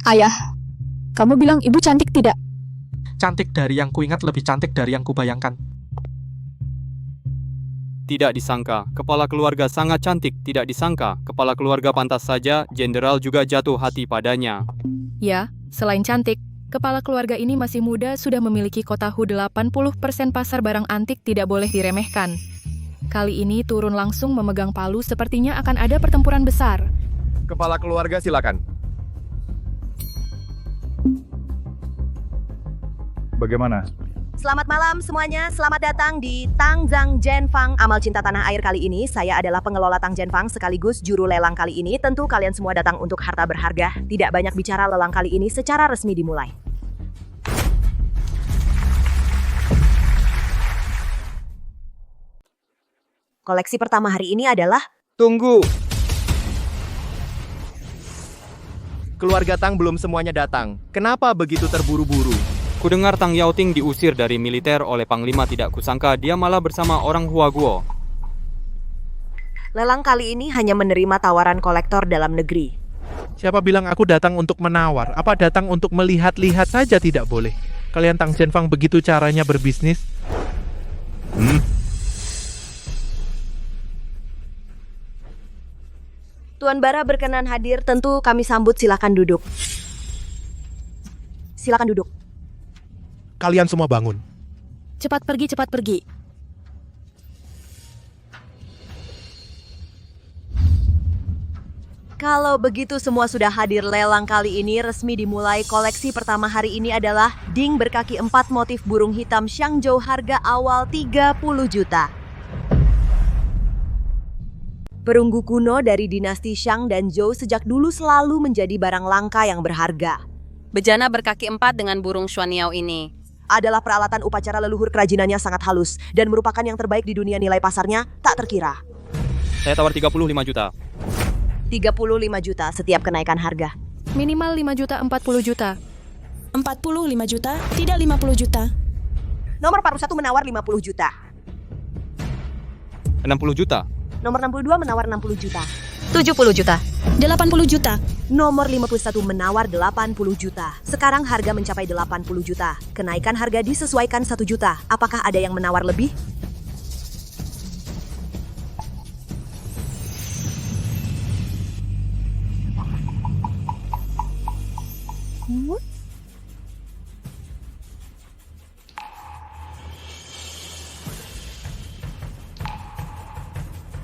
Ayah, kamu bilang ibu cantik tidak? Cantik dari yang kuingat lebih cantik dari yang kubayangkan. Tidak disangka, kepala keluarga sangat cantik. Tidak disangka, kepala keluarga pantas saja, jenderal juga jatuh hati padanya. Ya, selain cantik, kepala keluarga ini masih muda sudah memiliki kotahu 80% pasar barang antik tidak boleh diremehkan. Kali ini turun langsung memegang palu sepertinya akan ada pertempuran besar. Kepala keluarga silakan. Bagaimana? Selamat malam semuanya, selamat datang di Tang Zhenfang Amal Cinta Tanah Air kali ini. Saya adalah pengelola Tang Zhenfang sekaligus juru lelang kali ini. Tentu kalian semua datang untuk harta berharga. Tidak banyak bicara, lelang kali ini secara resmi dimulai. Koleksi pertama hari ini adalah... Tunggu. Keluarga Tang belum semuanya datang. Kenapa begitu terburu-buru? Kudengar Tang Yaoting diusir dari militer oleh Panglima, tidak kusangka dia malah bersama orang Huaguo. Lelang kali ini hanya menerima tawaran kolektor dalam negeri. Siapa bilang aku datang untuk menawar? Apa datang untuk melihat-lihat saja tidak boleh? Kalian Tang Zhenfang begitu caranya berbisnis? Tuan Bara berkenan hadir, tentu kami sambut, silakan duduk. Silakan duduk. Kalian semua bangun. Cepat pergi, cepat pergi. Kalau begitu semua sudah hadir, lelang kali ini resmi dimulai. Koleksi pertama hari ini adalah Ding berkaki 4 motif burung hitam Shangzhou, harga awal 30 juta. Perunggu kuno dari dinasti Shang dan Zhou sejak dulu selalu menjadi barang langka yang berharga. Bejana berkaki 4 dengan burung Xuaniao ini adalah peralatan upacara leluhur, kerajinannya sangat halus dan merupakan yang terbaik di dunia, nilai pasarnya tak terkira. Saya tawar 35 juta. 35 juta setiap kenaikan harga. Minimal 5 juta, 40 juta. 45 juta, tidak 50 juta. Nomor 41 menawar 50 juta. 60 juta. Nomor 62 menawar 60 juta. 70 juta. 80 juta. Nomor 51 menawar 80 juta. Sekarang harga mencapai 80 juta. Kenaikan harga disesuaikan 1 juta. Apakah ada yang menawar lebih?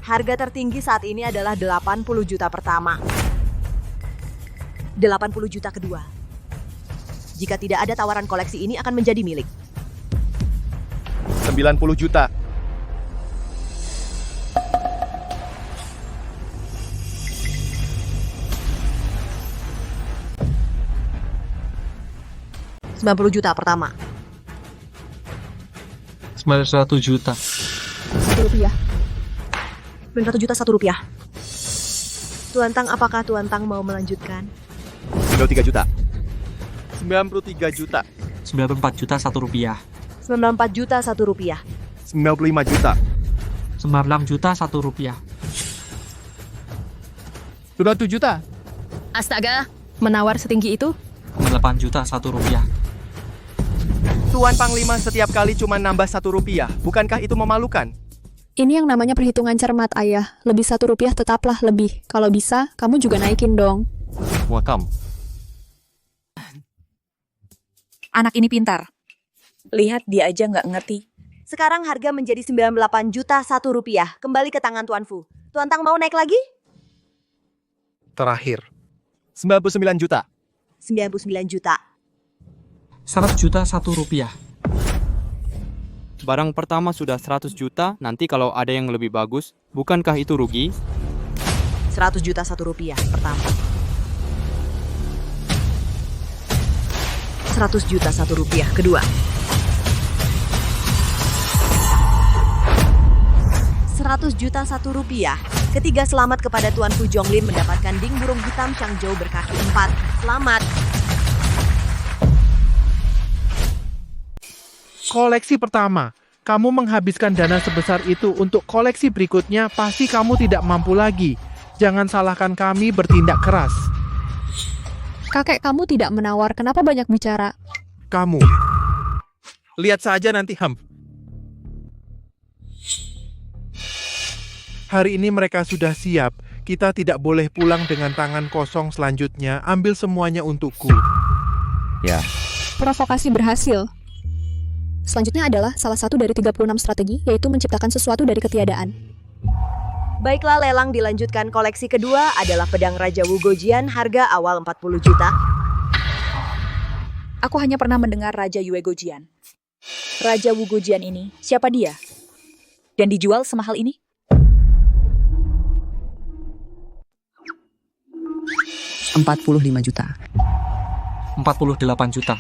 Harga tertinggi saat ini adalah 80 juta pertama. 80 juta kedua. Jika tidak ada tawaran, koleksi ini akan menjadi milik. 90 juta. $90 juta pertama. 91 juta. Rp1. 91 juta $1. Tuan Tang, apakah Tuan Tang mau melanjutkan? 93 juta. 93 juta. 94 juta $1. 94 juta $1. 95 juta. 96 juta $1. 27 juta. Astaga. Menawar setinggi itu? 8 juta $1. Tuan Panglima setiap kali cuma nambah $1. Bukankah itu memalukan? Ini yang namanya perhitungan cermat, Ayah. Lebih $1 tetaplah lebih. Kalau bisa, kamu juga naikin dong. Welcome. Anak ini pintar. Lihat, dia aja nggak ngerti. Sekarang harga menjadi 98 juta 1 rupiah. Kembali ke tangan Tuan Fu. Tuan Tang mau naik lagi? Terakhir. 99 juta. 99 juta. 100 juta 1 rupiah. Barang pertama sudah 100 juta, nanti kalau ada yang lebih bagus, bukankah itu rugi? 100 juta 1 rupiah pertama. 100 juta 1 rupiah kedua. 100 juta 1 rupiah. Ketiga, selamat kepada Tuan Fu Jonglin mendapatkan ding burung hitam Changzhou berkaki 4. Selamat. Koleksi pertama. Kamu menghabiskan dana sebesar itu untuk koleksi berikutnya, pasti kamu tidak mampu lagi. Jangan salahkan kami bertindak keras. Kakek kamu tidak menawar, kenapa banyak bicara? Kamu. Lihat saja nanti, Hari ini mereka sudah siap. Kita tidak boleh pulang dengan tangan kosong selanjutnya. Ambil semuanya untukku. Ya. Provokasi berhasil. Selanjutnya adalah salah satu dari 36 strategi, yaitu menciptakan sesuatu dari ketiadaan. Baiklah, lelang dilanjutkan. Koleksi kedua adalah pedang Raja Wugojian, harga awal 40 juta. Aku hanya pernah mendengar Raja Yue Gojian. Raja Wugojian ini, siapa dia? Dan dijual semahal ini? 45 juta. 48 juta.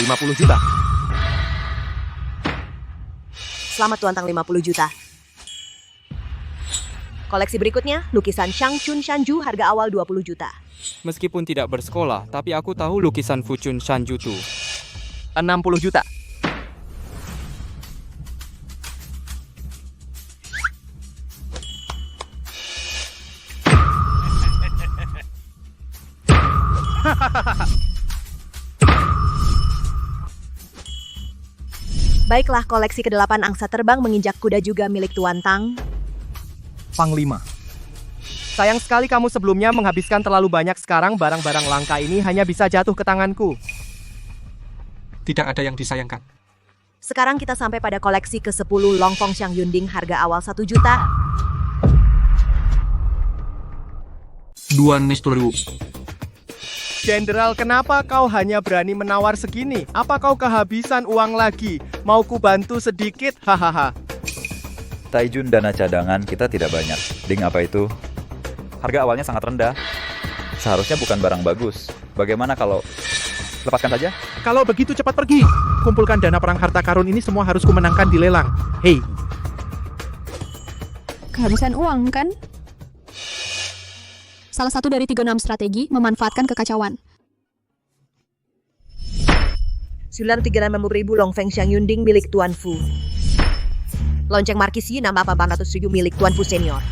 50 juta. Selamat Tuan Tang, 50 juta. Koleksi berikutnya, lukisan Shang Chun Shanju, harga awal 20 juta. Meskipun tidak bersekolah, tapi aku tahu lukisan Fuchun Shanjutu. 60 juta. Baiklah, koleksi ke-8 angsa terbang menginjak kuda juga milik Tuan Tang. Panglima. Sayang sekali kamu sebelumnya menghabiskan terlalu banyak, sekarang barang-barang langka ini hanya bisa jatuh ke tanganku. Tidak ada yang disayangkan. Sekarang kita sampai pada koleksi ke-10 Longfong Xiang Yunding, harga awal 1 juta. 2 ribu. Jenderal, kenapa kau hanya berani menawar segini? Apa kau kehabisan uang lagi? Mau ku bantu sedikit? Hahaha. Taijun dana cadangan kita tidak banyak. Ding apa itu? Harga awalnya sangat rendah. Seharusnya bukan barang bagus. Bagaimana kalau lepaskan saja? Kalau begitu cepat pergi. Kumpulkan dana perang harta karun ini semua harus kumenangkan di lelang. Hei. Kehabisan uang, kan? Salah satu dari 36 strategi memanfaatkan kekacauan. 936.000 Longfeng Xiang Yunding milik Tuan Fu. Lonceng Markisi nambah 400.000 milik Tuan Fu Senior.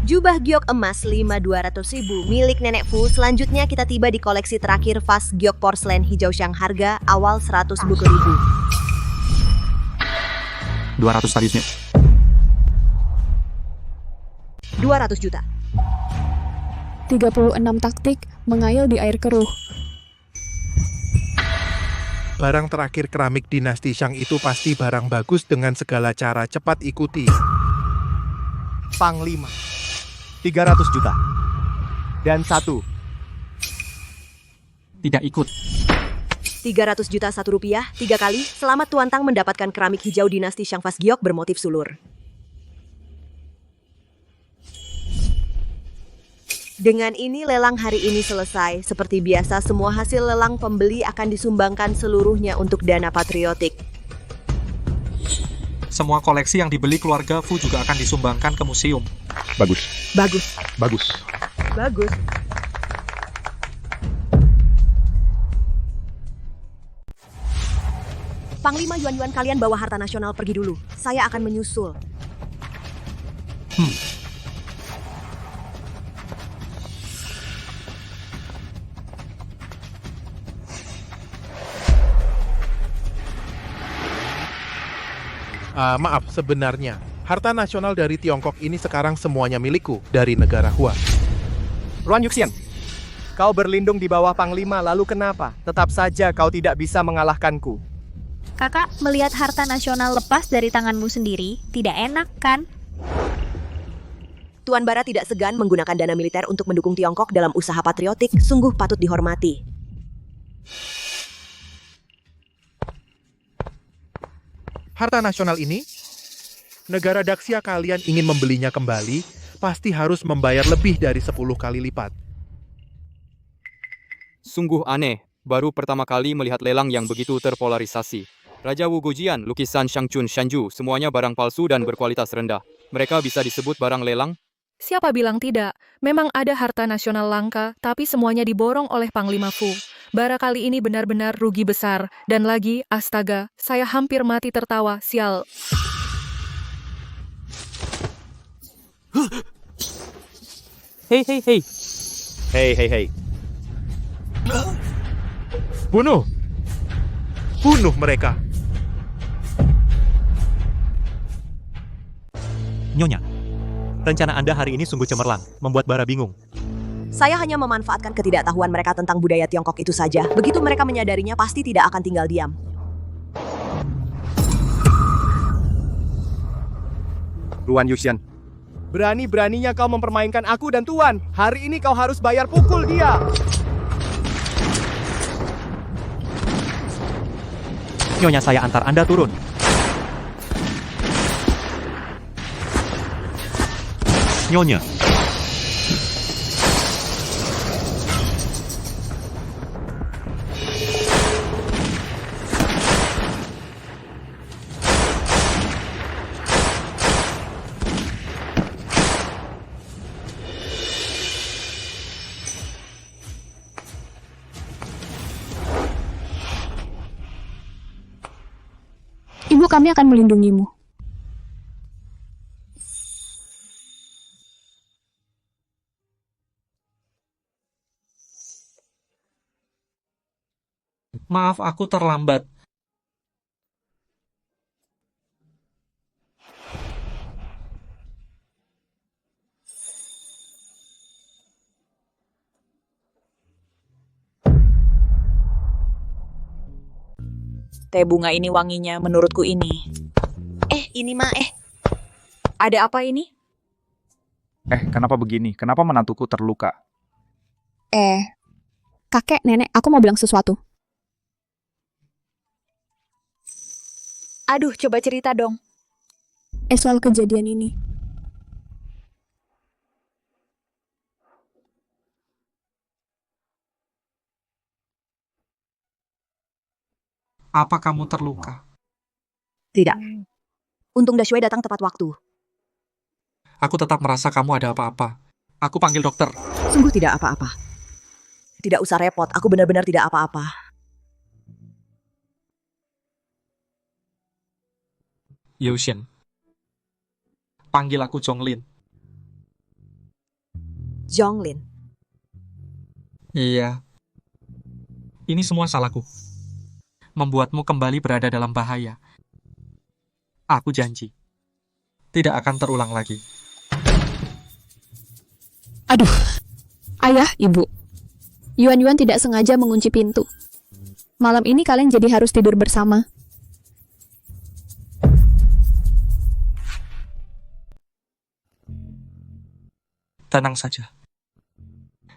Jubah giok emas 5.200.000 milik Nenek Fu. Selanjutnya kita tiba di koleksi terakhir vas giok porselen hijau Shang, harga awal 100 buku ribu. 200 tadinya. 200 juta. 36 taktik mengayal di air keruh. Barang terakhir keramik dinasti Shang itu pasti barang bagus dengan segala cara, cepat ikuti. Panglima. 300 juta. Dan 1. Tidak ikut. 300 juta 1 rupiah, 3 kali. Selamat Tuan Tang mendapatkan keramik hijau dinasti Shang vas giok bermotif sulur. Dengan ini lelang hari ini selesai. Seperti biasa, semua hasil lelang pembeli akan disumbangkan seluruhnya untuk dana patriotik. Semua koleksi yang dibeli keluarga Fu juga akan disumbangkan ke museum. Bagus. Bagus. Bagus. Bagus. Panglima Yuan-Yuan, kalian bawa harta nasional pergi dulu. Saya akan menyusul. Maaf, sebenarnya harta nasional dari Tiongkok ini sekarang semuanya milikku dari negara Hua. Ruan Yuxian, kau berlindung di bawah Panglima, lalu kenapa? Tetap saja kau tidak bisa mengalahkanku. Kakak, melihat harta nasional lepas dari tanganmu sendiri, tidak enak kan? Tuan Bara tidak segan menggunakan dana militer untuk mendukung Tiongkok dalam usaha patriotik, sungguh patut dihormati. Harta nasional ini, negara Daxia kalian ingin membelinya kembali, pasti harus membayar lebih dari 10 kali lipat. Sungguh aneh, baru pertama kali melihat lelang yang begitu terpolarisasi. Raja Wugojian, lukisan Shangchun Shanju, semuanya barang palsu dan berkualitas rendah. Mereka bisa disebut barang lelang? Siapa bilang tidak? Memang ada harta nasional langka, tapi semuanya diborong oleh Panglima Fu. Bara kali ini benar-benar rugi besar. Dan lagi, astaga, saya hampir mati tertawa, sial. Hei, hei, hei. Hei, hei, hei. Bunuh! Bunuh mereka! Nyonya, rencana Anda hari ini sungguh cemerlang, membuat Bara bingung. Saya hanya memanfaatkan ketidaktahuan mereka tentang budaya Tiongkok itu saja. Begitu mereka menyadarinya, pasti tidak akan tinggal diam. Tuan Yuxian, berani-beraninya kau mempermainkan aku dan Tuan. Hari ini kau harus bayar pukul dia. Nyonya, saya antar Anda turun. Nyonya. Ibu, kami akan melindungimu. Maaf, aku terlambat. Teh bunga ini wanginya, menurutku ini. Ini mah Ada apa ini? Kenapa begini? Kenapa menantuku terluka? Kakek, nenek, aku mau bilang sesuatu. Aduh, coba cerita dong. Soal kejadian ini. Apa kamu terluka? Tidak. Untung Dashui datang tepat waktu. Aku tetap merasa kamu ada apa-apa. Aku panggil dokter. Sungguh tidak apa-apa. Tidak usah repot, aku benar-benar tidak apa-apa. Yuxian. Panggil aku Zhonglin. Zhonglin. Iya. Ini semua salahku. Membuatmu kembali berada dalam bahaya. Aku janji. Tidak akan terulang lagi. Aduh. Ayah, ibu. Yuan-Yuan tidak sengaja mengunci pintu. Malam ini kalian jadi harus tidur bersama. Tenang saja.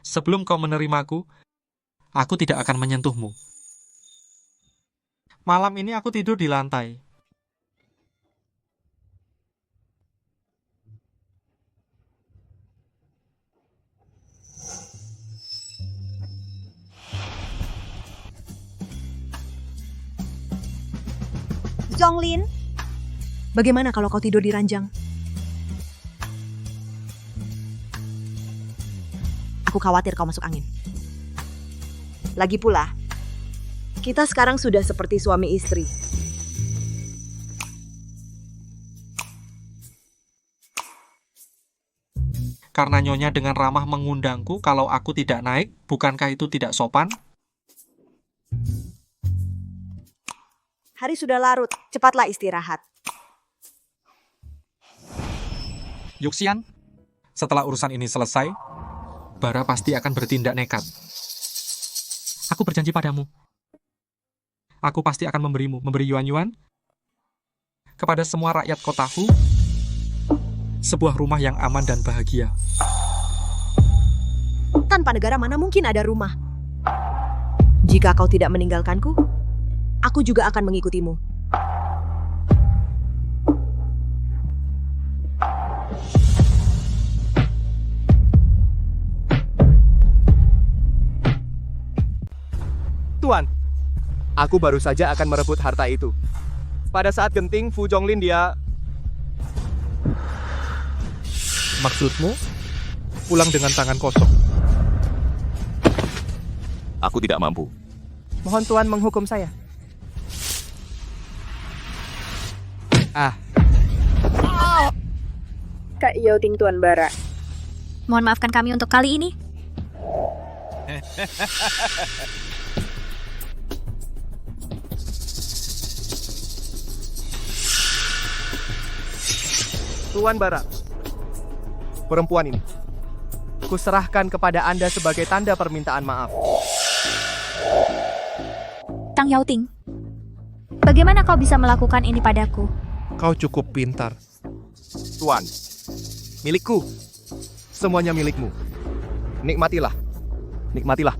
Sebelum kau menerimaku, aku tidak akan menyentuhmu. Malam ini aku tidur di lantai. Zhonglin, bagaimana kalau kau tidur di ranjang? Aku khawatir kau masuk angin. Lagi pula, kita sekarang sudah seperti suami istri. Karena Nyonya dengan ramah mengundangku kalau aku tidak naik, bukankah itu tidak sopan? Hari sudah larut, cepatlah istirahat. Yuxian, setelah urusan ini selesai, Bara pasti akan bertindak nekat. Aku berjanji padamu. Aku pasti akan memberi yuan-yuan kepada semua rakyat kota Hu, sebuah rumah yang aman dan bahagia. Tanpa negara mana mungkin ada rumah? Jika kau tidak meninggalkanku, aku juga akan mengikutimu. Tuan, aku baru saja akan merebut harta itu. Pada saat genting, Fu Zhonglin dia... Maksudmu? Pulang dengan tangan kosong. Aku tidak mampu. Mohon Tuan menghukum saya. Kak Yauting Tuan Bara. Mohon maafkan kami untuk kali ini. Tuan Bara, perempuan ini, kuserahkan kepada Anda sebagai tanda permintaan maaf. Tang Yauting, bagaimana kau bisa melakukan ini padaku? Kau cukup pintar. Tuan, milikku. Semuanya milikmu. Nikmatilah. Nikmatilah.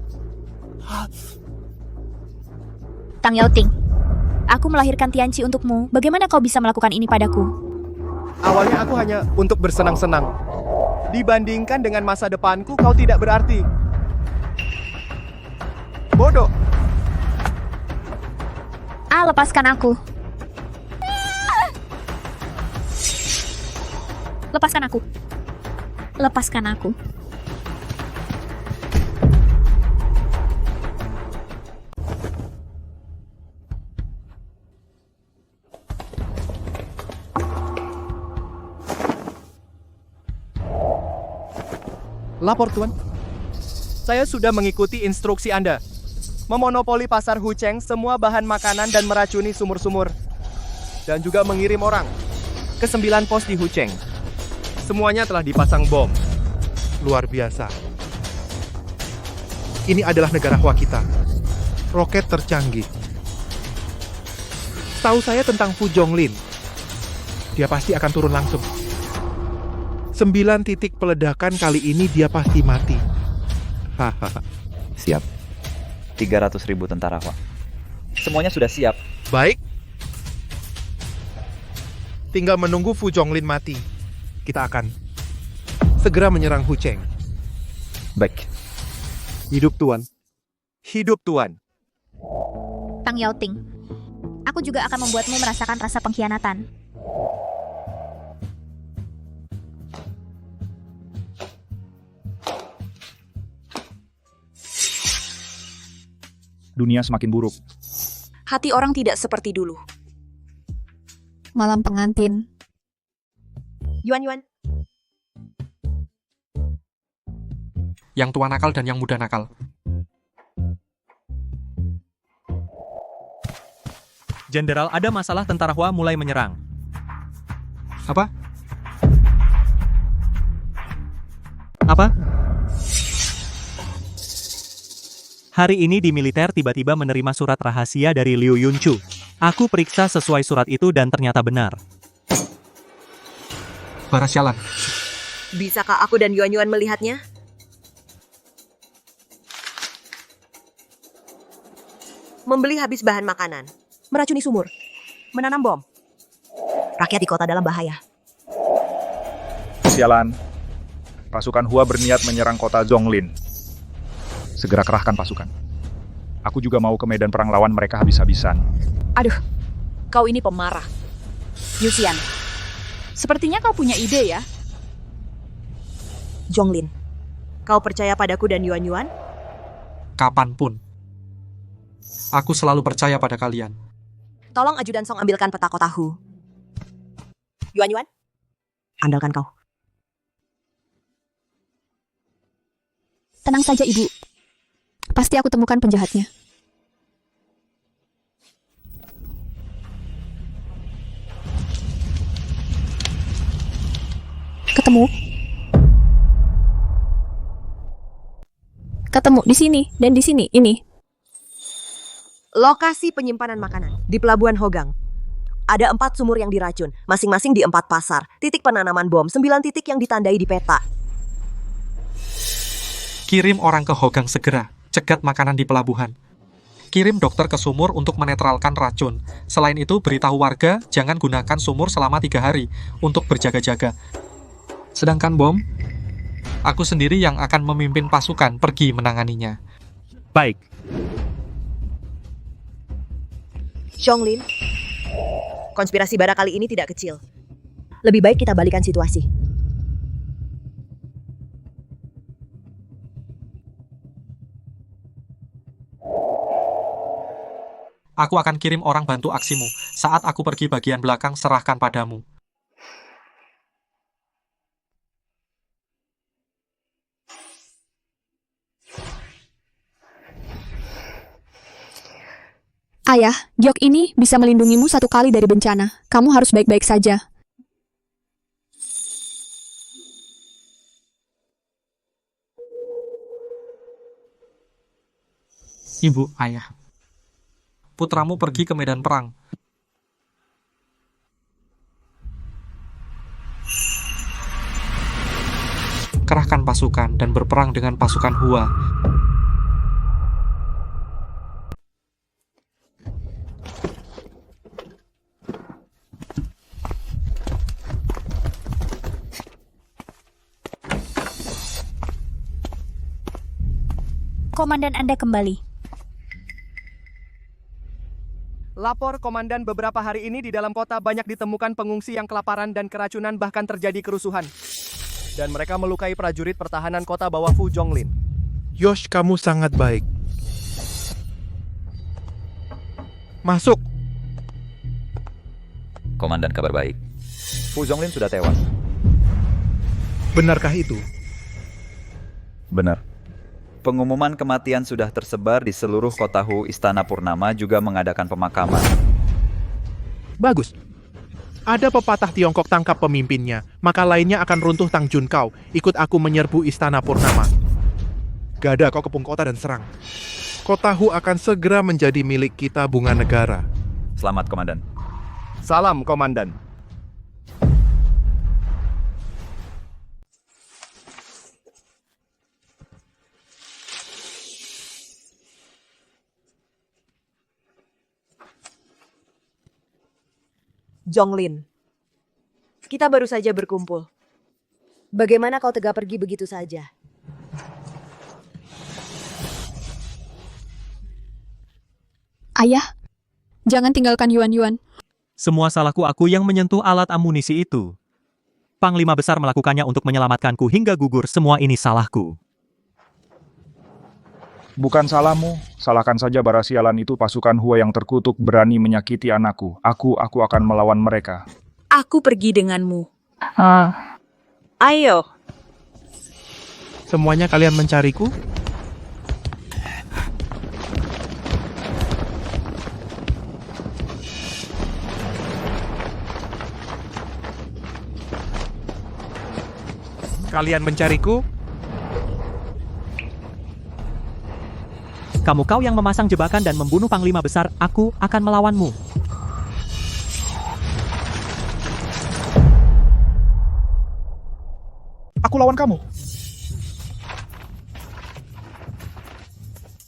Tang Yauting, aku melahirkan Tianqi untukmu. Bagaimana kau bisa melakukan ini padaku? Awalnya aku hanya untuk bersenang-senang. Dibandingkan dengan masa depanku, kau tidak berarti. Bodoh. Lepaskan aku. Lepaskan aku. Lepaskan aku. Lapor, Tuan. Saya sudah mengikuti instruksi Anda. Memonopoli pasar Hucheng, semua bahan makanan dan meracuni sumur-sumur. Dan juga mengirim orang ke 9 pos di Hucheng. Semuanya telah dipasang bom. Luar biasa. Ini adalah negara Hua kita. Roket tercanggih. Tahu saya tentang Fu Zhonglin. Dia pasti akan turun langsung. 9 titik peledakan kali ini dia pasti mati. Hahaha. Siap. 300.000 tentara Hua. Semuanya sudah siap. Baik. Tinggal menunggu Fu Zhonglin mati. Kita akan segera menyerang Hucheng. Baik. Hidup Tuan. Hidup Tuan. Tang Yauting, aku juga akan membuatmu merasakan rasa pengkhianatan. Dunia semakin buruk. Hati orang tidak seperti dulu. Malam pengantin. Yuan. Yang tua nakal dan yang muda nakal. Jenderal, ada masalah tentara Hua mulai menyerang. Apa? Apa? Hari ini di militer tiba-tiba menerima surat rahasia dari Liu Yunchu. Aku periksa sesuai surat itu dan ternyata benar. Bara sialan. Bisakah aku dan Yuan melihatnya? Membeli habis bahan makanan, meracuni sumur, menanam bom. Rakyat di kota dalam bahaya. Sialan. Pasukan Hua berniat menyerang kota Zhonglin. Segera kerahkan pasukan. Aku juga mau ke medan perang lawan mereka habis-habisan. Aduh, kau ini pemarah. Yusian, sepertinya kau punya ide ya? Zhonglin, kau percaya padaku dan Yuan? Kapanpun. Aku selalu percaya pada kalian. Tolong ajudan Song ambilkan peta kota Hu. Yuan, andalkan kau. Tenang saja, Ibu. Pasti aku temukan penjahatnya. Ketemu di sini dan di sini. Ini. Lokasi penyimpanan makanan di Pelabuhan Hogang. Ada 4 sumur yang diracun, masing-masing di 4 pasar. Titik penanaman bom, 9 titik yang ditandai di peta. Kirim orang ke Hogang segera, cegat makanan di pelabuhan. Kirim dokter ke sumur untuk menetralkan racun. Selain itu, beritahu warga jangan gunakan sumur selama 3 hari untuk berjaga-jaga. Sedangkan bom, aku sendiri yang akan memimpin pasukan pergi menanganinya. Baik. Zhonglin, konspirasi bara kali ini tidak kecil. Lebih baik kita balikan situasi. Aku akan kirim orang bantu aksimu. Saat aku pergi bagian belakang, serahkan padamu. Ayah, giok ini bisa melindungimu 1 kali dari bencana. Kamu harus baik-baik saja. Ibu, ayah. Putramu pergi ke medan perang. Kerahkan pasukan dan berperang dengan pasukan Hua. Komandan Anda kembali. Lapor Komandan, beberapa hari ini di dalam kota banyak ditemukan pengungsi yang kelaparan dan keracunan, bahkan terjadi kerusuhan. Dan mereka melukai prajurit pertahanan kota bawah Fu Zhonglin. Yosh, kamu sangat baik. Masuk. Komandan, kabar baik. Fu Zhonglin sudah tewas. Benarkah itu? Benar. Pengumuman kematian sudah tersebar di seluruh kota Hu. Istana Purnama juga mengadakan pemakaman. Bagus. Ada pepatah Tiongkok, tangkap pemimpinnya, maka lainnya akan runtuh. Tang Junkao, ikut aku menyerbu Istana Purnama. Gada, kau kepung kota dan serang. Kota Hu akan segera menjadi milik kita, Bunga Negara. Selamat, Komandan. Salam, Komandan. Zhonglin, kita baru saja berkumpul. Bagaimana kau tega pergi begitu saja? Ayah, jangan tinggalkan Yuan-Yuan. Semua salahku, aku yang menyentuh alat amunisi itu. Panglima besar melakukannya untuk menyelamatkanku hingga gugur. Semua ini salahku. Bukan salahmu, salahkan saja bara sialan itu. Pasukan Hua yang terkutuk berani menyakiti anakku. Aku akan melawan mereka. Aku pergi denganmu. Ayo. Semuanya kalian mencariku? Kalian mencariku? Kamu kau yang memasang jebakan dan membunuh Panglima Besar. Aku akan melawanmu. Aku lawan kamu.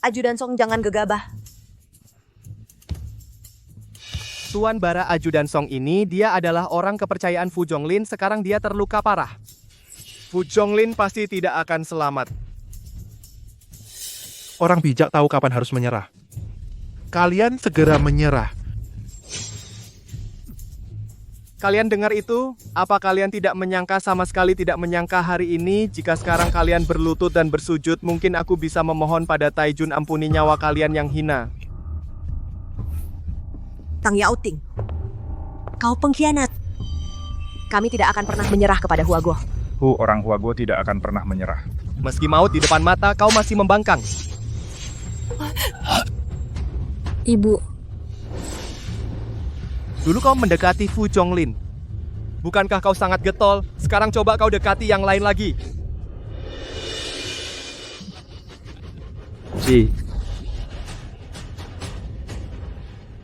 Ajudan Song, jangan gegabah. Tuan Bara Ajudan Song ini, dia adalah orang kepercayaan Fu Zhonglin. Sekarang dia terluka parah. Fu Zhonglin pasti tidak akan selamat. Orang bijak tahu kapan harus menyerah. Kalian segera menyerah. Kalian dengar itu? Apa kalian tidak menyangka, sama sekali tidak menyangka hari ini, jika sekarang kalian berlutut dan bersujud, mungkin aku bisa memohon pada Taijun, ampuni nyawa kalian yang hina. Tang Yaoting, kau pengkhianat. Kami tidak akan pernah menyerah kepada Huaguo. Orang Huaguo tidak akan pernah menyerah. Meski maut di depan mata, kau masih membangkang. Ibu. Dulu kau mendekati Fu Zhonglin. Bukankah kau sangat getol? Sekarang coba kau dekati yang lain lagi.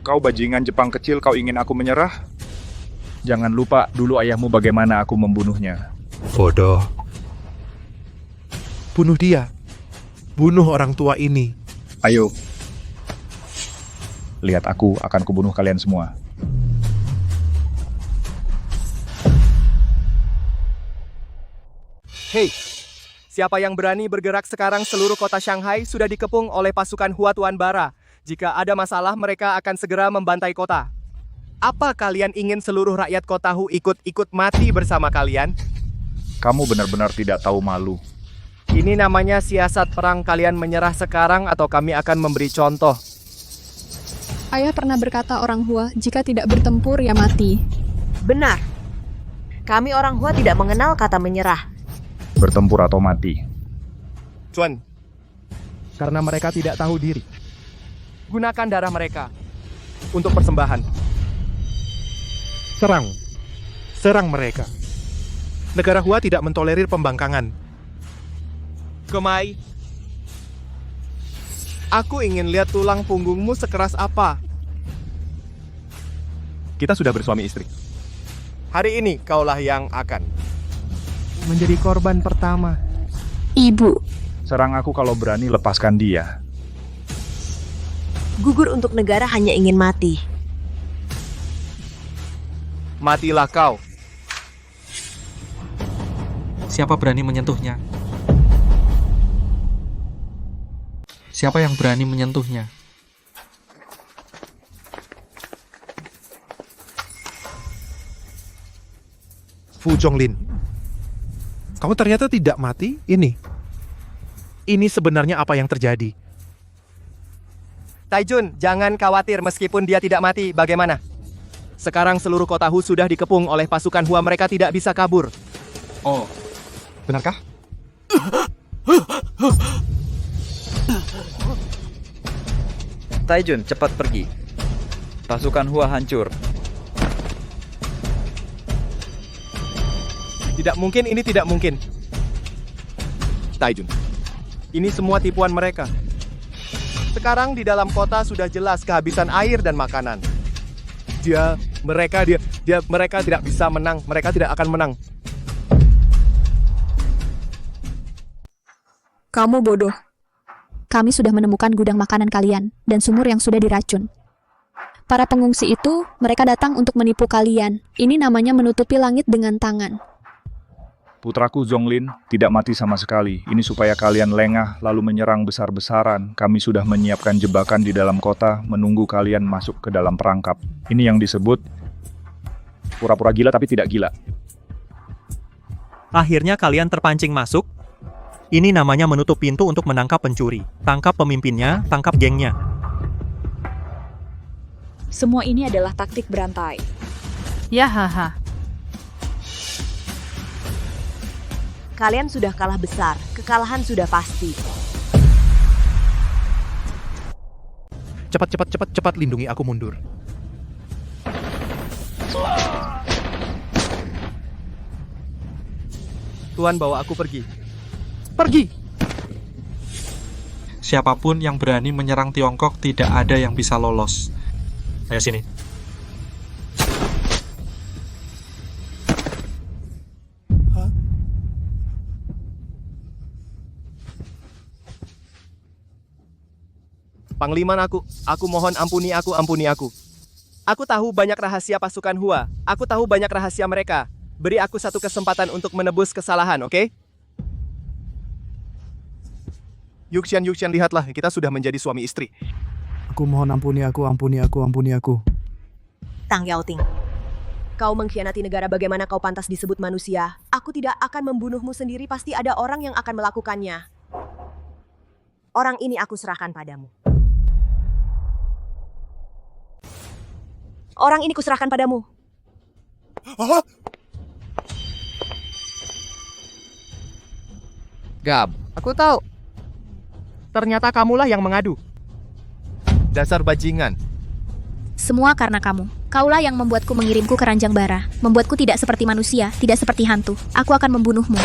Kau bajingan Jepang kecil, kau ingin aku menyerah? Jangan lupa dulu ayahmu bagaimana aku membunuhnya. Bodoh. Bunuh dia. Bunuh orang tua ini. Ayo. Lihat aku akan kubunuh kalian semua. Hei, siapa yang berani bergerak sekarang? Seluruh kota Shanghai sudah dikepung oleh pasukan Hua Tuan Bara. Jika ada masalah, mereka akan segera membantai kota. Apa kalian ingin seluruh rakyat kota Hu ikut mati bersama kalian? Kamu benar-benar tidak tahu malu. Ini namanya siasat perang. Kalian menyerah sekarang atau kami akan memberi contoh. Ayah pernah berkata orang Hua, jika tidak bertempur ya mati. Benar. Kami orang Hua tidak mengenal kata menyerah. Bertempur atau mati. Cuan, karena mereka tidak tahu diri. Gunakan darah mereka untuk persembahan. Serang. Serang mereka. Negara Hua tidak mentolerir pembangkangan. Kemai. Aku ingin lihat tulang punggungmu sekeras apa. Kita sudah bersuami istri. Hari ini kaulah yang akan menjadi korban pertama. Ibu. Serang aku kalau berani, lepaskan dia. Gugur untuk negara hanya ingin mati. Matilah kau. Siapa berani menyentuhnya? Siapa yang berani menyentuhnya? Fu Zhonglin. Kamu ternyata tidak mati? Ini sebenarnya apa yang terjadi? Taijun, jangan khawatir meskipun dia tidak mati. Bagaimana? Sekarang seluruh kota Hu sudah dikepung oleh pasukan Hua. Mereka tidak bisa kabur. Oh, benarkah? Taijun, cepat pergi. Pasukan Hua hancur. Tidak mungkin, ini tidak mungkin. Taijun, ini semua tipuan mereka. Sekarang di dalam kota sudah jelas kehabisan air dan makanan. Mereka tidak bisa menang. Mereka tidak akan menang. Kamu bodoh. Kami sudah menemukan gudang makanan kalian dan sumur yang sudah diracun. Para pengungsi itu, mereka datang untuk menipu kalian. Ini namanya menutupi langit dengan tangan. Putraku Zhonglin tidak mati sama sekali. Ini supaya kalian lengah lalu menyerang besar-besaran. Kami sudah menyiapkan jebakan di dalam kota, menunggu kalian masuk ke dalam perangkap. Ini yang disebut pura-pura gila tapi tidak gila. Akhirnya kalian terpancing masuk. Ini namanya menutup pintu untuk menangkap pencuri. Tangkap pemimpinnya, tangkap gengnya. Semua ini adalah taktik berantai. Ya haha. Kalian sudah kalah besar. Kekalahan sudah pasti. Cepat lindungi aku mundur. Tuan bawa aku pergi. Pergi! Siapapun yang berani menyerang Tiongkok tidak ada yang bisa lolos. Ayo sini. Pangliman aku mohon ampuni aku. Aku tahu banyak rahasia pasukan Hua. Aku tahu banyak rahasia mereka. Beri aku satu kesempatan untuk menebus kesalahan, oke? Yuxian, lihatlah, kita sudah menjadi suami istri. Aku mohon ampuni aku. Tang Yaoting. Kau mengkhianati negara, bagaimana kau pantas disebut manusia? Aku tidak akan membunuhmu sendiri, pasti ada orang yang akan melakukannya. Orang ini aku serahkan padamu. Orang ini kuserahkan padamu. Gab, aku tahu. Ternyata kamulah yang mengadu. Dasar bajingan. Semua karena kamu. Kaulah yang membuatku mengirimku ke ranjang bara. Membuatku tidak seperti manusia, tidak seperti hantu. Aku akan membunuhmu.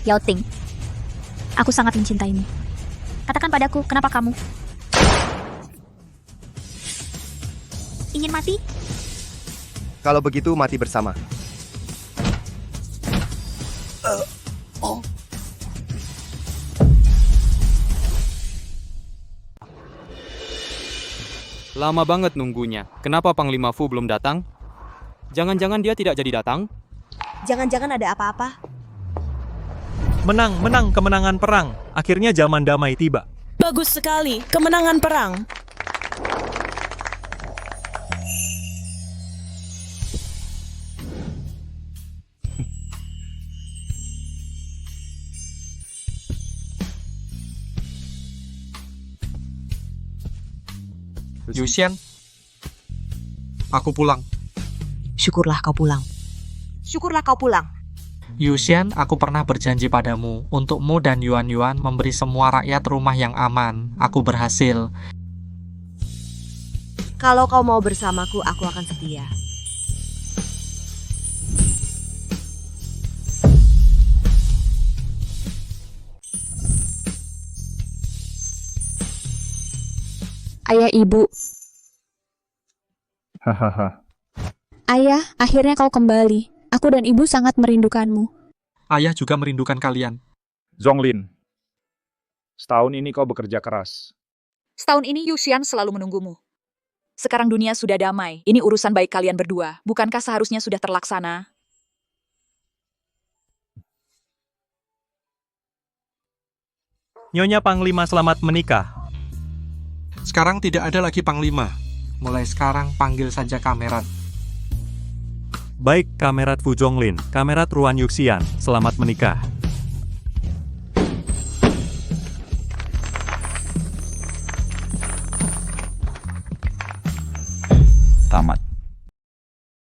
Yao Ting. Aku sangat mencintaimu. Katakan padaku, kenapa kamu ingin mati? Kalau begitu mati bersama. Lama banget nunggunya. Kenapa Panglima Fu belum datang? Jangan-jangan dia tidak jadi datang? Jangan-jangan ada apa-apa. Menang, menang, kemenangan perang. Akhirnya zaman damai tiba. Bagus sekali, kemenangan perang. Yuxian, aku pulang. Syukurlah kau pulang. Syukurlah kau pulang. Yuxian, aku pernah berjanji padamu, untukmu dan Yuan-Yuan memberi semua rakyat rumah yang aman. Aku berhasil. Kalau kau mau bersamaku, aku akan setia. Ayah, Ibu. Hahaha. Ayah, akhirnya kau kembali. Aku dan Ibu sangat merindukanmu. Ayah juga merindukan kalian. Zonglin, setahun ini kau bekerja keras. Setahun ini Yuxian selalu menunggumu. Sekarang dunia sudah damai. Ini urusan baik kalian berdua. Bukankah seharusnya sudah terlaksana? Nyonya Panglima selamat menikah. Sekarang tidak ada lagi Panglima. Mulai sekarang panggil saja Kamerat. Baik, Kamerat Fu Zonglin, Kamerat Ruan Yuxian, selamat menikah.